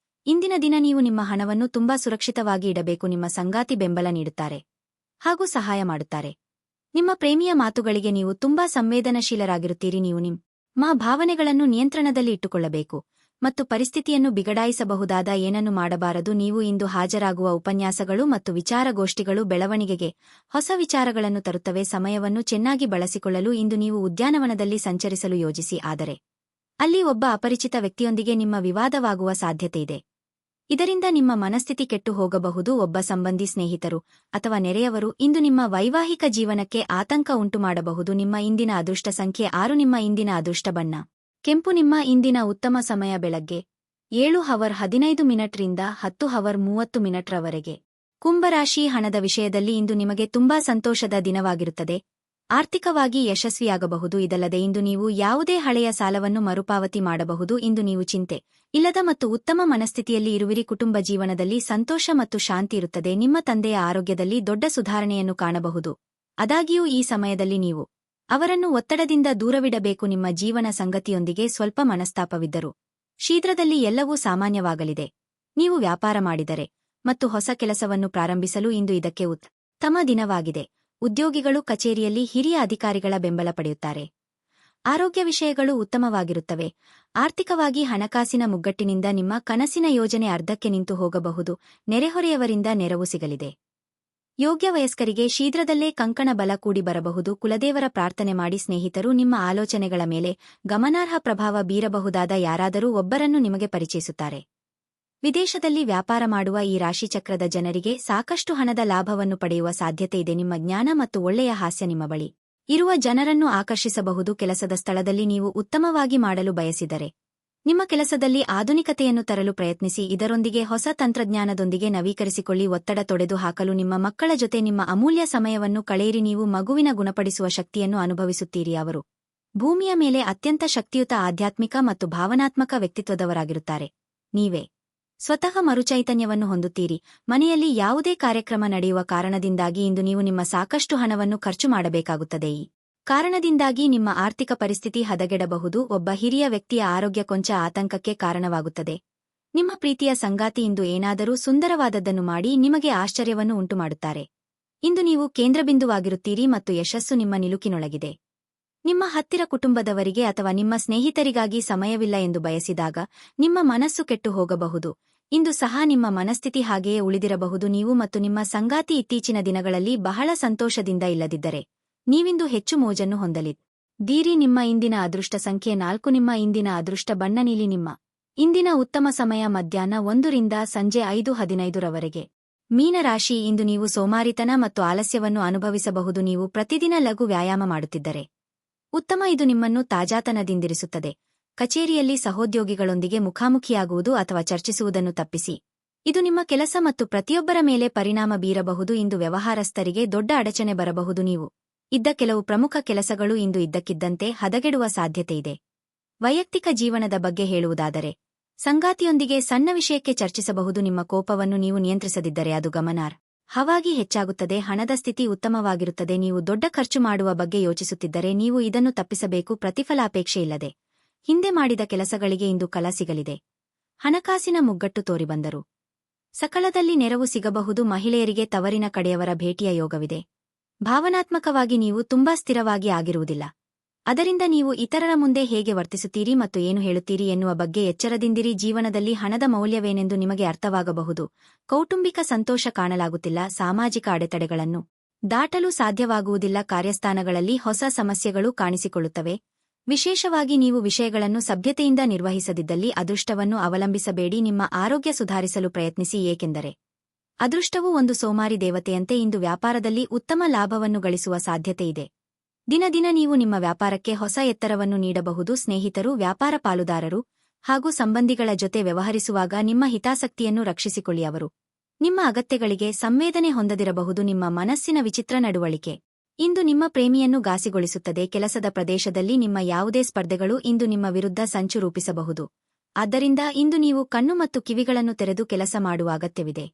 ಇಂದಿನ ದಿನ ನೀವು ನಿಮ್ಮ ಹಣವನ್ನು ತುಂಬಾ ಸುರಕ್ಷಿತವಾಗಿ ಇಡಬೇಕು. ನಿಮ್ಮ ಸಂಗಾತಿ ಬೆಂಬಲ ನೀಡುತ್ತಾರೆ ಹಾಗೂ ಸಹಾಯ ಮಾಡುತ್ತಾರೆ. ನಿಮ್ಮ ಪ್ರೇಮಿಯ ಮಾತುಗಳಿಗೆ ನೀವು ತುಂಬಾ ಸಂವೇದನಶೀಲರಾಗಿರುತ್ತೀರಿ. ನೀವು ನಿಮ್ಮ ಭಾವನೆಗಳನ್ನು ನಿಯಂತ್ರಣದಲ್ಲಿ ಇಟ್ಟುಕೊಳ್ಳಬೇಕು ಮತ್ತು ಪರಿಸ್ಥಿತಿಯನ್ನು ಬಿಗಡಾಯಿಸಬಹುದಾದ ಏನನ್ನು ಮಾಡಬಾರದು. ನೀವು ಇಂದು ಹಾಜರಾಗುವ ಉಪನ್ಯಾಸಗಳು ಮತ್ತು ವಿಚಾರಗೋಷ್ಠಿಗಳು ಬೆಳವಣಿಗೆಗೆ ಹೊಸ ವಿಚಾರಗಳನ್ನು ತರುತ್ತವೆ. ಸಮಯವನ್ನು ಚೆನ್ನಾಗಿ ಬಳಸಿಕೊಳ್ಳಲು ಇಂದು ನೀವು ಉದ್ಯಾನವನದಲ್ಲಿ ಸಂಚರಿಸಲು ಯೋಜಿಸಿ, ಆದರೆ ಅಲ್ಲಿ ಒಬ್ಬ ಅಪರಿಚಿತ ವ್ಯಕ್ತಿಯೊಂದಿಗೆ ನಿಮ್ಮ ವಿವಾದವಾಗುವ ಸಾಧ್ಯತೆಯಿದೆ. ಇದರಿಂದ ನಿಮ್ಮ ಮನಸ್ಥಿತಿ ಕೆಟ್ಟು ಹೋಗಬಹುದು. ಒಬ್ಬ ಸಂಬಂಧಿ, ಸ್ನೇಹಿತರು ಅಥವಾ ನೆರೆಯವರು ಇಂದು ನಿಮ್ಮ ವೈವಾಹಿಕ ಜೀವನಕ್ಕೆ ಆತಂಕ ಉಂಟುಮಾಡಬಹುದು. ನಿಮ್ಮ ಇಂದಿನ ಅದೃಷ್ಟ ಸಂಖ್ಯೆ 6. ನಿಮ್ಮ ಇಂದಿನ ಅದೃಷ್ಟ ಬಣ್ಣ ಕೆಂಪು. ನಿಮ್ಮ ಇಂದಿನ ಉತ್ತಮ ಸಮಯ ಬೆಳಗ್ಗೆ 7:15 ರಿಂದ 10:30 ರವರೆಗೆ. ಕುಂಭರಾಶಿ, ಹಣದ ವಿಷಯದಲ್ಲಿ ಇಂದು ನಿಮಗೆ ತುಂಬಾ ಸಂತೋಷದ ದಿನವಾಗಿರುತ್ತದೆ. ಆರ್ಥಿಕವಾಗಿ ಯಶಸ್ವಿಯಾಗಬಹುದು. ಇದಲ್ಲದೆ ಇಂದು ನೀವು ಯಾವುದೇ ಹಳೆಯ ಸಾಲವನ್ನು ಮರುಪಾವತಿ ಮಾಡಬಹುದು. ಇಂದು ನೀವು ಚಿಂತೆ ಇಲ್ಲದ ಮತ್ತು ಉತ್ತಮ ಮನಸ್ಥಿತಿಯಲ್ಲಿ ಇರುವಿರಿ. ಕುಟುಂಬ ಜೀವನದಲ್ಲಿ ಸಂತೋಷ ಮತ್ತು ಶಾಂತಿ ಇರುತ್ತದೆ. ನಿಮ್ಮ ತಂದೆಯ ಆರೋಗ್ಯದಲ್ಲಿ ದೊಡ್ಡ ಸುಧಾರಣೆಯನ್ನು ಕಾಣಬಹುದು. ಆದಾಗ್ಯೂ ಈ ಸಮಯದಲ್ಲಿ ನೀವು ಅವರನ್ನು ಒತ್ತಡದಿಂದ ದೂರವಿಡಬೇಕು. ನಿಮ್ಮ ಜೀವನ ಸಂಗತಿಯೊಂದಿಗೆ ಸ್ವಲ್ಪ ಮನಸ್ತಾಪವಿದ್ದರೂ ಶೀಘ್ರದಲ್ಲಿ ಎಲ್ಲವೂ ಸಾಮಾನ್ಯವಾಗಲಿದೆ. ನೀವು ವ್ಯಾಪಾರ ಮಾಡಿದರೆ ಮತ್ತು ಹೊಸ ಕೆಲಸವನ್ನು ಪ್ರಾರಂಭಿಸಲು ಇಂದು ಇದಕ್ಕೆ ಉತ್ತಮ ದಿನವಾಗಿದೆ. ಉದ್ಯೋಗಿಗಳು ಕಚೇರಿಯಲ್ಲಿ ಹಿರಿಯ ಅಧಿಕಾರಿಗಳ ಬೆಂಬಲ ಪಡೆಯುತ್ತಾರೆ. ಆರೋಗ್ಯ ವಿಷಯಗಳು ಉತ್ತಮವಾಗಿರುತ್ತವೆ. ಆರ್ಥಿಕವಾಗಿ ಹಣಕಾಸಿನ ಮುಗ್ಗಟ್ಟಿನಿಂದ ನಿಮ್ಮ ಕನಸಿನ ಯೋಜನೆ ಅರ್ಧಕ್ಕೆ ನಿಂತು ಹೋಗಬಹುದು. ನೆರೆಹೊರೆಯವರಿಂದ ನೆರವು ಸಿಗಲಿದೆ. ಯೋಗ್ಯ ವಯಸ್ಕರಿಗೆ ಶೀಘ್ರದಲ್ಲೇ ಕಂಕಣ ಬಲ ಕೂಡಿ ಬರಬಹುದು. ಕುಲದೇವರ ಪ್ರಾರ್ಥನೆ ಮಾಡಿ. ಸ್ನೇಹಿತರು ನಿಮ್ಮ ಆಲೋಚನೆಗಳ ಮೇಲೆ ಗಮನಾರ್ಹ ಪ್ರಭಾವ ಬೀರಬಹುದಾದ ಯಾರಾದರೂ ಒಬ್ಬರನ್ನು ನಿಮಗೆ ಪರಿಚಯಿಸುತ್ತಾರೆ. ವಿದೇಶದಲ್ಲಿ ವ್ಯಾಪಾರ ಮಾಡುವ ಈ ರಾಶಿಚಕ್ರದ ಜನರಿಗೆ ಸಾಕಷ್ಟು ಹಣದ ಲಾಭವನ್ನು ಪಡೆಯುವ ಸಾಧ್ಯತೆಯಿದೆ. ನಿಮ್ಮ ಜ್ಞಾನ ಮತ್ತು ಒಳ್ಳೆಯ ಹಾಸ್ಯ ನಿಮ್ಮ ಬಳಿ ಇರುವ ಜನರನ್ನು ಆಕರ್ಷಿಸಬಹುದು. ಕೆಲಸದ ಸ್ಥಳದಲ್ಲಿ ನೀವು ಉತ್ತಮವಾಗಿ ಮಾಡಲು ಬಯಸಿದರೆ ನಿಮ್ಮ ಕೆಲಸದಲ್ಲಿ ಆಧುನಿಕತೆಯನ್ನು ತರಲು ಪ್ರಯತ್ನಿಸಿ. ಇದರೊಂದಿಗೆ ಹೊಸ ತಂತ್ರಜ್ಞಾನದೊಂದಿಗೆ ನವೀಕರಿಸಿಕೊಳ್ಳಿ. ಒತ್ತಡ ತೊಡೆದು ಹಾಕಲು ನಿಮ್ಮ ಮಕ್ಕಳ ಜೊತೆ ನಿಮ್ಮ ಅಮೂಲ್ಯ ಸಮಯವನ್ನು ಕಳೆಯಿರಿ. ನೀವು ಮಗುವಿನ ಗುಣಪಡಿಸುವ ಶಕ್ತಿಯನ್ನು ಅನುಭವಿಸುತ್ತೀರಿ. ಅವರು ಭೂಮಿಯ ಮೇಲೆ ಅತ್ಯಂತ ಶಕ್ತಿಯುತ ಆಧ್ಯಾತ್ಮಿಕ ಮತ್ತು ಭಾವನಾತ್ಮಕ ವ್ಯಕ್ತಿತ್ವದವರಾಗಿರುತ್ತಾರೆ. ನೀವೇ ಸ್ವತಃ ಮರುಚೈತನ್ಯವನ್ನು ಹೊಂದುತ್ತೀರಿ. ಮನೆಯಲ್ಲಿ ಯಾವುದೇ ಕಾರ್ಯಕ್ರಮ ನಡೆಯುವ ಕಾರಣದಿಂದಾಗಿ ಇಂದು ನೀವು ನಿಮ್ಮ ಸಾಕಷ್ಟು ಹಣವನ್ನು ಖರ್ಚು ಮಾಡಬೇಕಾಗುತ್ತದೆ. ಈ ಕಾರಣದಿಂದಾಗಿ ನಿಮ್ಮ ಆರ್ಥಿಕ ಪರಿಸ್ಥಿತಿ ಹದಗೆಡಬಹುದು. ಒಬ್ಬ ಹಿರಿಯ ವ್ಯಕ್ತಿಯ ಆರೋಗ್ಯ ಕೊಂಚ ಆತಂಕಕ್ಕೆ ಕಾರಣವಾಗುತ್ತದೆ. ನಿಮ್ಮ ಪ್ರೀತಿಯ ಸಂಗಾತಿ ಇಂದು ಏನಾದರೂ ಸುಂದರವಾದದ್ದನ್ನು ಮಾಡಿ ನಿಮಗೆ ಆಶ್ಚರ್ಯವನ್ನು ಉಂಟುಮಾಡುತ್ತಾರೆ. ಇಂದು ನೀವು ಕೇಂದ್ರಬಿಂದುವಾಗಿರುತ್ತೀರಿ ಮತ್ತು ಯಶಸ್ಸು ನಿಮ್ಮ ನಿಲುಕಿನೊಳಗಿದೆ. ನಿಮ್ಮ ಹತ್ತಿರ ಕುಟುಂಬದವರಿಗೆ ಅಥವಾ ನಿಮ್ಮ ಸ್ನೇಹಿತರಿಗಾಗಿ ಸಮಯವಿಲ್ಲ ಎಂದು ಬಯಸಿದಾಗ ನಿಮ್ಮ ಮನಸ್ಸು ಕೆಟ್ಟು ಹೋಗಬಹುದು. ಇಂದು ಸಹ ನಿಮ್ಮ ಮನಸ್ಥಿತಿ ಹಾಗೆಯೇ ಉಳಿದಿರಬಹುದು. ನೀವು ಮತ್ತು ನಿಮ್ಮ ಸಂಗಾತಿ ಇತ್ತೀಚಿನ ದಿನಗಳಲ್ಲಿ ಬಹಳ ಸಂತೋಷದಿಂದ ಇಲ್ಲದಿದ್ದರೆ ನೀವಿಂದು ಹೆಚ್ಚು ಮೋಜನ್ನು ಹೊಂದಲಿದ್ದೀರಿ. ನಿಮ್ಮ ಇಂದಿನ ಅದೃಷ್ಟ ಸಂಖ್ಯೆ 4. ನಿಮ್ಮ ಇಂದಿನ ಅದೃಷ್ಟ ಬಣ್ಣ ನೀಲಿ. ನಿಮ್ಮ ಇಂದಿನ ಉತ್ತಮ ಸಮಯ ಮಧ್ಯಾಹ್ನ 1 ರಿಂದ ಸಂಜೆ 5:15 ರವರೆಗೆ. ಮೀನರಾಶಿ, ಇಂದು ನೀವು ಸೋಮಾರಿತನ ಮತ್ತು ಆಲಸ್ಯವನ್ನು ಅನುಭವಿಸಬಹುದು. ನೀವು ಪ್ರತಿದಿನ ಲಘು ವ್ಯಾಯಾಮ ಮಾಡುತ್ತಿದ್ದರೆ ಉತ್ತಮ. ಇದು ನಿಮ್ಮನ್ನು ತಾಜಾತನದಿಂದಿರಿಸುತ್ತದೆ. ಕಚೇರಿಯಲ್ಲಿ ಸಹೋದ್ಯೋಗಿಗಳೊಂದಿಗೆ ಮುಖಾಮುಖಿಯಾಗುವುದು ಅಥವಾ ಚರ್ಚಿಸುವುದನ್ನು ತಪ್ಪಿಸಿ. ಇದು ನಿಮ್ಮ ಕೆಲಸ ಮತ್ತು ಪ್ರತಿಯೊಬ್ಬರ ಮೇಲೆ ಪರಿಣಾಮ ಬೀರಬಹುದು. ಇಂದು ವ್ಯವಹಾರಸ್ಥರಿಗೆ ದೊಡ್ಡ ಅಡಚಣೆ ಬರಬಹುದು. ನೀವು ಇದ್ದ ಕೆಲವು ಪ್ರಮುಖ ಕೆಲಸಗಳು ಇಂದು ಇದ್ದಕ್ಕಿದ್ದಂತೆ ಹದಗೆಡುವ ಸಾಧ್ಯತೆಯಿದೆ. ವೈಯಕ್ತಿಕ ಜೀವನದ ಬಗ್ಗೆ ಹೇಳುವುದಾದರೆ ಸಂಗಾತಿಯೊಂದಿಗೆ ಸಣ್ಣ ವಿಷಯಕ್ಕೆ ಚರ್ಚಿಸಬಹುದು. ನಿಮ್ಮ ಕೋಪವನ್ನು ನೀವು ನಿಯಂತ್ರಿಸದಿದ್ದರೆ ಅದು ಗಮನಾರ್ಹವಾಗಿ ಹೆಚ್ಚಾಗುತ್ತದೆ. ಹಣದ ಸ್ಥಿತಿ ಉತ್ತಮವಾಗಿರುತ್ತದೆ. ನೀವು ದೊಡ್ಡ ಖರ್ಚು ಮಾಡುವ ಬಗ್ಗೆ ಯೋಚಿಸುತ್ತಿದ್ದರೆ ನೀವು ಇದನ್ನು ತಪ್ಪಿಸಬೇಕು. ಪ್ರತಿಫಲಾಪೇಕ್ಷೆಯಿಲ್ಲದೆ ಹಿಂದೆ ಮಾಡಿದ ಕೆಲಸಗಳಿಗೆ ಇಂದು ಫಲ ಸಿಗಲಿದೆ. ಹಣಕಾಸಿನ ಮುಗ್ಗಟ್ಟು ತೋರಿಬಂದರು ಸಕಾಲದಲ್ಲಿ ನೆರವು ಸಿಗಬಹುದು. ಮಹಿಳೆಯರಿಗೆ ತವರಿನ ಕಡೆಯವರ ಭೇಟಿಯ ಯೋಗವಿದೆ. ಭಾವನಾತ್ಮಕವಾಗಿ ನೀವು ತುಂಬಾ ಸ್ಥಿರವಾಗಿ ಆಗಿರುವುದಿಲ್ಲ. ಅದರಿಂದ ನೀವು ಇತರರ ಮುಂದೆ ಹೇಗೆ ವರ್ತಿಸುತ್ತೀರಿ ಮತ್ತು ಏನು ಹೇಳುತ್ತೀರಿ ಎನ್ನುವ ಬಗ್ಗೆ ಎಚ್ಚರದಿಂದಿರಿ. ಜೀವನದಲ್ಲಿ ಹಣದ ಮೌಲ್ಯವೇನೆಂದು ನಿಮಗೆ ಅರ್ಥವಾಗಬಹುದು. ಕೌಟುಂಬಿಕ ಸಂತೋಷ ಕಾಣಲಾಗುತ್ತಿಲ್ಲ. ಸಾಮಾಜಿಕ ಅಡೆತಡೆಗಳನ್ನು ದಾಟಲು ಸಾಧ್ಯವಾಗುವುದಿಲ್ಲ. ಕಾರ್ಯಸ್ಥಾನಗಳಲ್ಲಿ ಹೊಸ ಸಮಸ್ಯೆಗಳು ಕಾಣಿಸಿಕೊಳ್ಳುತ್ತವೆ. ವಿಶೇಷವಾಗಿ ನೀವು ವಿಷಯಗಳನ್ನು ಸಭ್ಯತೆಯಿಂದ ನಿರ್ವಹಿಸದಿದ್ದಲ್ಲಿ ಅದೃಷ್ಟವನ್ನು ಅವಲಂಬಿಸಬೇಡಿ. ನಿಮ್ಮ ಆರೋಗ್ಯ ಸುಧಾರಿಸಲು ಪ್ರಯತ್ನಿಸಿ, ಏಕೆಂದರೆ ಅದೃಷ್ಟವು ಒಂದು ಸೋಮಾರಿ ದೇವತೆಯಂತೆ ಇಂದು ವ್ಯಾಪಾರದಲ್ಲಿ ಉತ್ತಮ ಲಾಭವನ್ನು ಗಳಿಸುವ ಸಾಧ್ಯತೆಯಿದೆ. ದಿನ ನೀವು ನಿಮ್ಮ ವ್ಯಾಪಾರಕ್ಕೆ ಹೊಸ ಎತ್ತರವನ್ನು ನೀಡಬಹುದು. ಸ್ನೇಹಿತರು, ವ್ಯಾಪಾರ ಪಾಲುದಾರರು ಹಾಗೂ ಸಂಬಂಧಿಗಳ ಜೊತೆ ವ್ಯವಹರಿಸುವಾಗ ನಿಮ್ಮ ಹಿತಾಸಕ್ತಿಯನ್ನು ರಕ್ಷಿಸಿಕೊಳ್ಳಿ. ಅವರು ನಿಮ್ಮ ಅಗತ್ಯಗಳಿಗೆ ಸಂವೇದನೆ ಹೊಂದದಿರಬಹುದು. ನಿಮ್ಮ ಮನಸ್ಸಿನ ವಿಚಿತ್ರ ನಡವಳಿಕೆ ಇಂದು ನಿಮ್ಮ ಪ್ರೇಮಿಯನ್ನು ಘಾಸಿಗೊಳಿಸುತ್ತದೆ. ಕೆಲಸದ ಪ್ರದೇಶದಲ್ಲಿ ನಿಮ್ಮ ಯಾವುದೇ ಸ್ಪರ್ಧೆಗಳು ಇಂದು ನಿಮ್ಮ ವಿರುದ್ಧ ಸಂಚು ರೂಪಿಸಬಹುದು. ಆದ್ದರಿಂದ ಇಂದು ನೀವು ಕಣ್ಣು ಮತ್ತು ಕಿವಿಗಳನ್ನು ತೆರೆದು ಕೆಲಸ ಮಾಡುವ ಅಗತ್ಯವಿದೆ.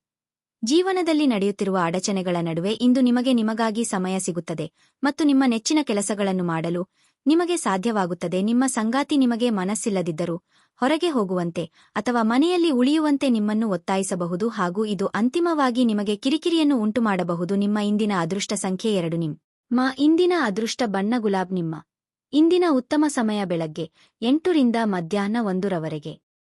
ಜೀವನದಲ್ಲಿ ನಡೆಯುತ್ತಿರುವ ಅಡಚಣೆಗಳ ನಡುವೆ ಇಂದು ನಿಮಗಾಗಿ ಸಮಯ ಸಿಗುತ್ತದೆ ಮತ್ತು ನಿಮ್ಮ ನೆಚ್ಚಿನ ಕೆಲಸಗಳನ್ನು ಮಾಡಲು ನಿಮಗೆ ಸಾಧ್ಯವಾಗುತ್ತದೆ. ನಿಮ್ಮ ಸಂಗಾತಿ ನಿಮಗೆ ಮನಸ್ಸಿಲ್ಲದಿದ್ದರೂ ಹೊರಗೆ ಹೋಗುವಂತೆ ಅಥವಾ ಮನೆಯಲ್ಲಿ ಉಳಿಯುವಂತೆ ನಿಮ್ಮನ್ನು ಒತ್ತಾಯಿಸಬಹುದು ಹಾಗೂ ಇದು ಅಂತಿಮವಾಗಿ ನಿಮಗೆ ಕಿರಿಕಿರಿಯನ್ನು ಉಂಟುಮಾಡಬಹುದು. ನಿಮ್ಮ ಇಂದಿನ ಅದೃಷ್ಟ ಸಂಖ್ಯೆ 2. ನಿಮ್ಮ ಇಂದಿನ ಅದೃಷ್ಟ ಬಣ್ಣ ಗುಲಾಬ್. ನಿಮ್ಮ ಇಂದಿನ ಉತ್ತಮ ಸಮಯ ಬೆಳಗ್ಗೆ 8 ರಿಂದ ಮಧ್ಯಾಹ್ನ 1 ರವರೆಗೆ.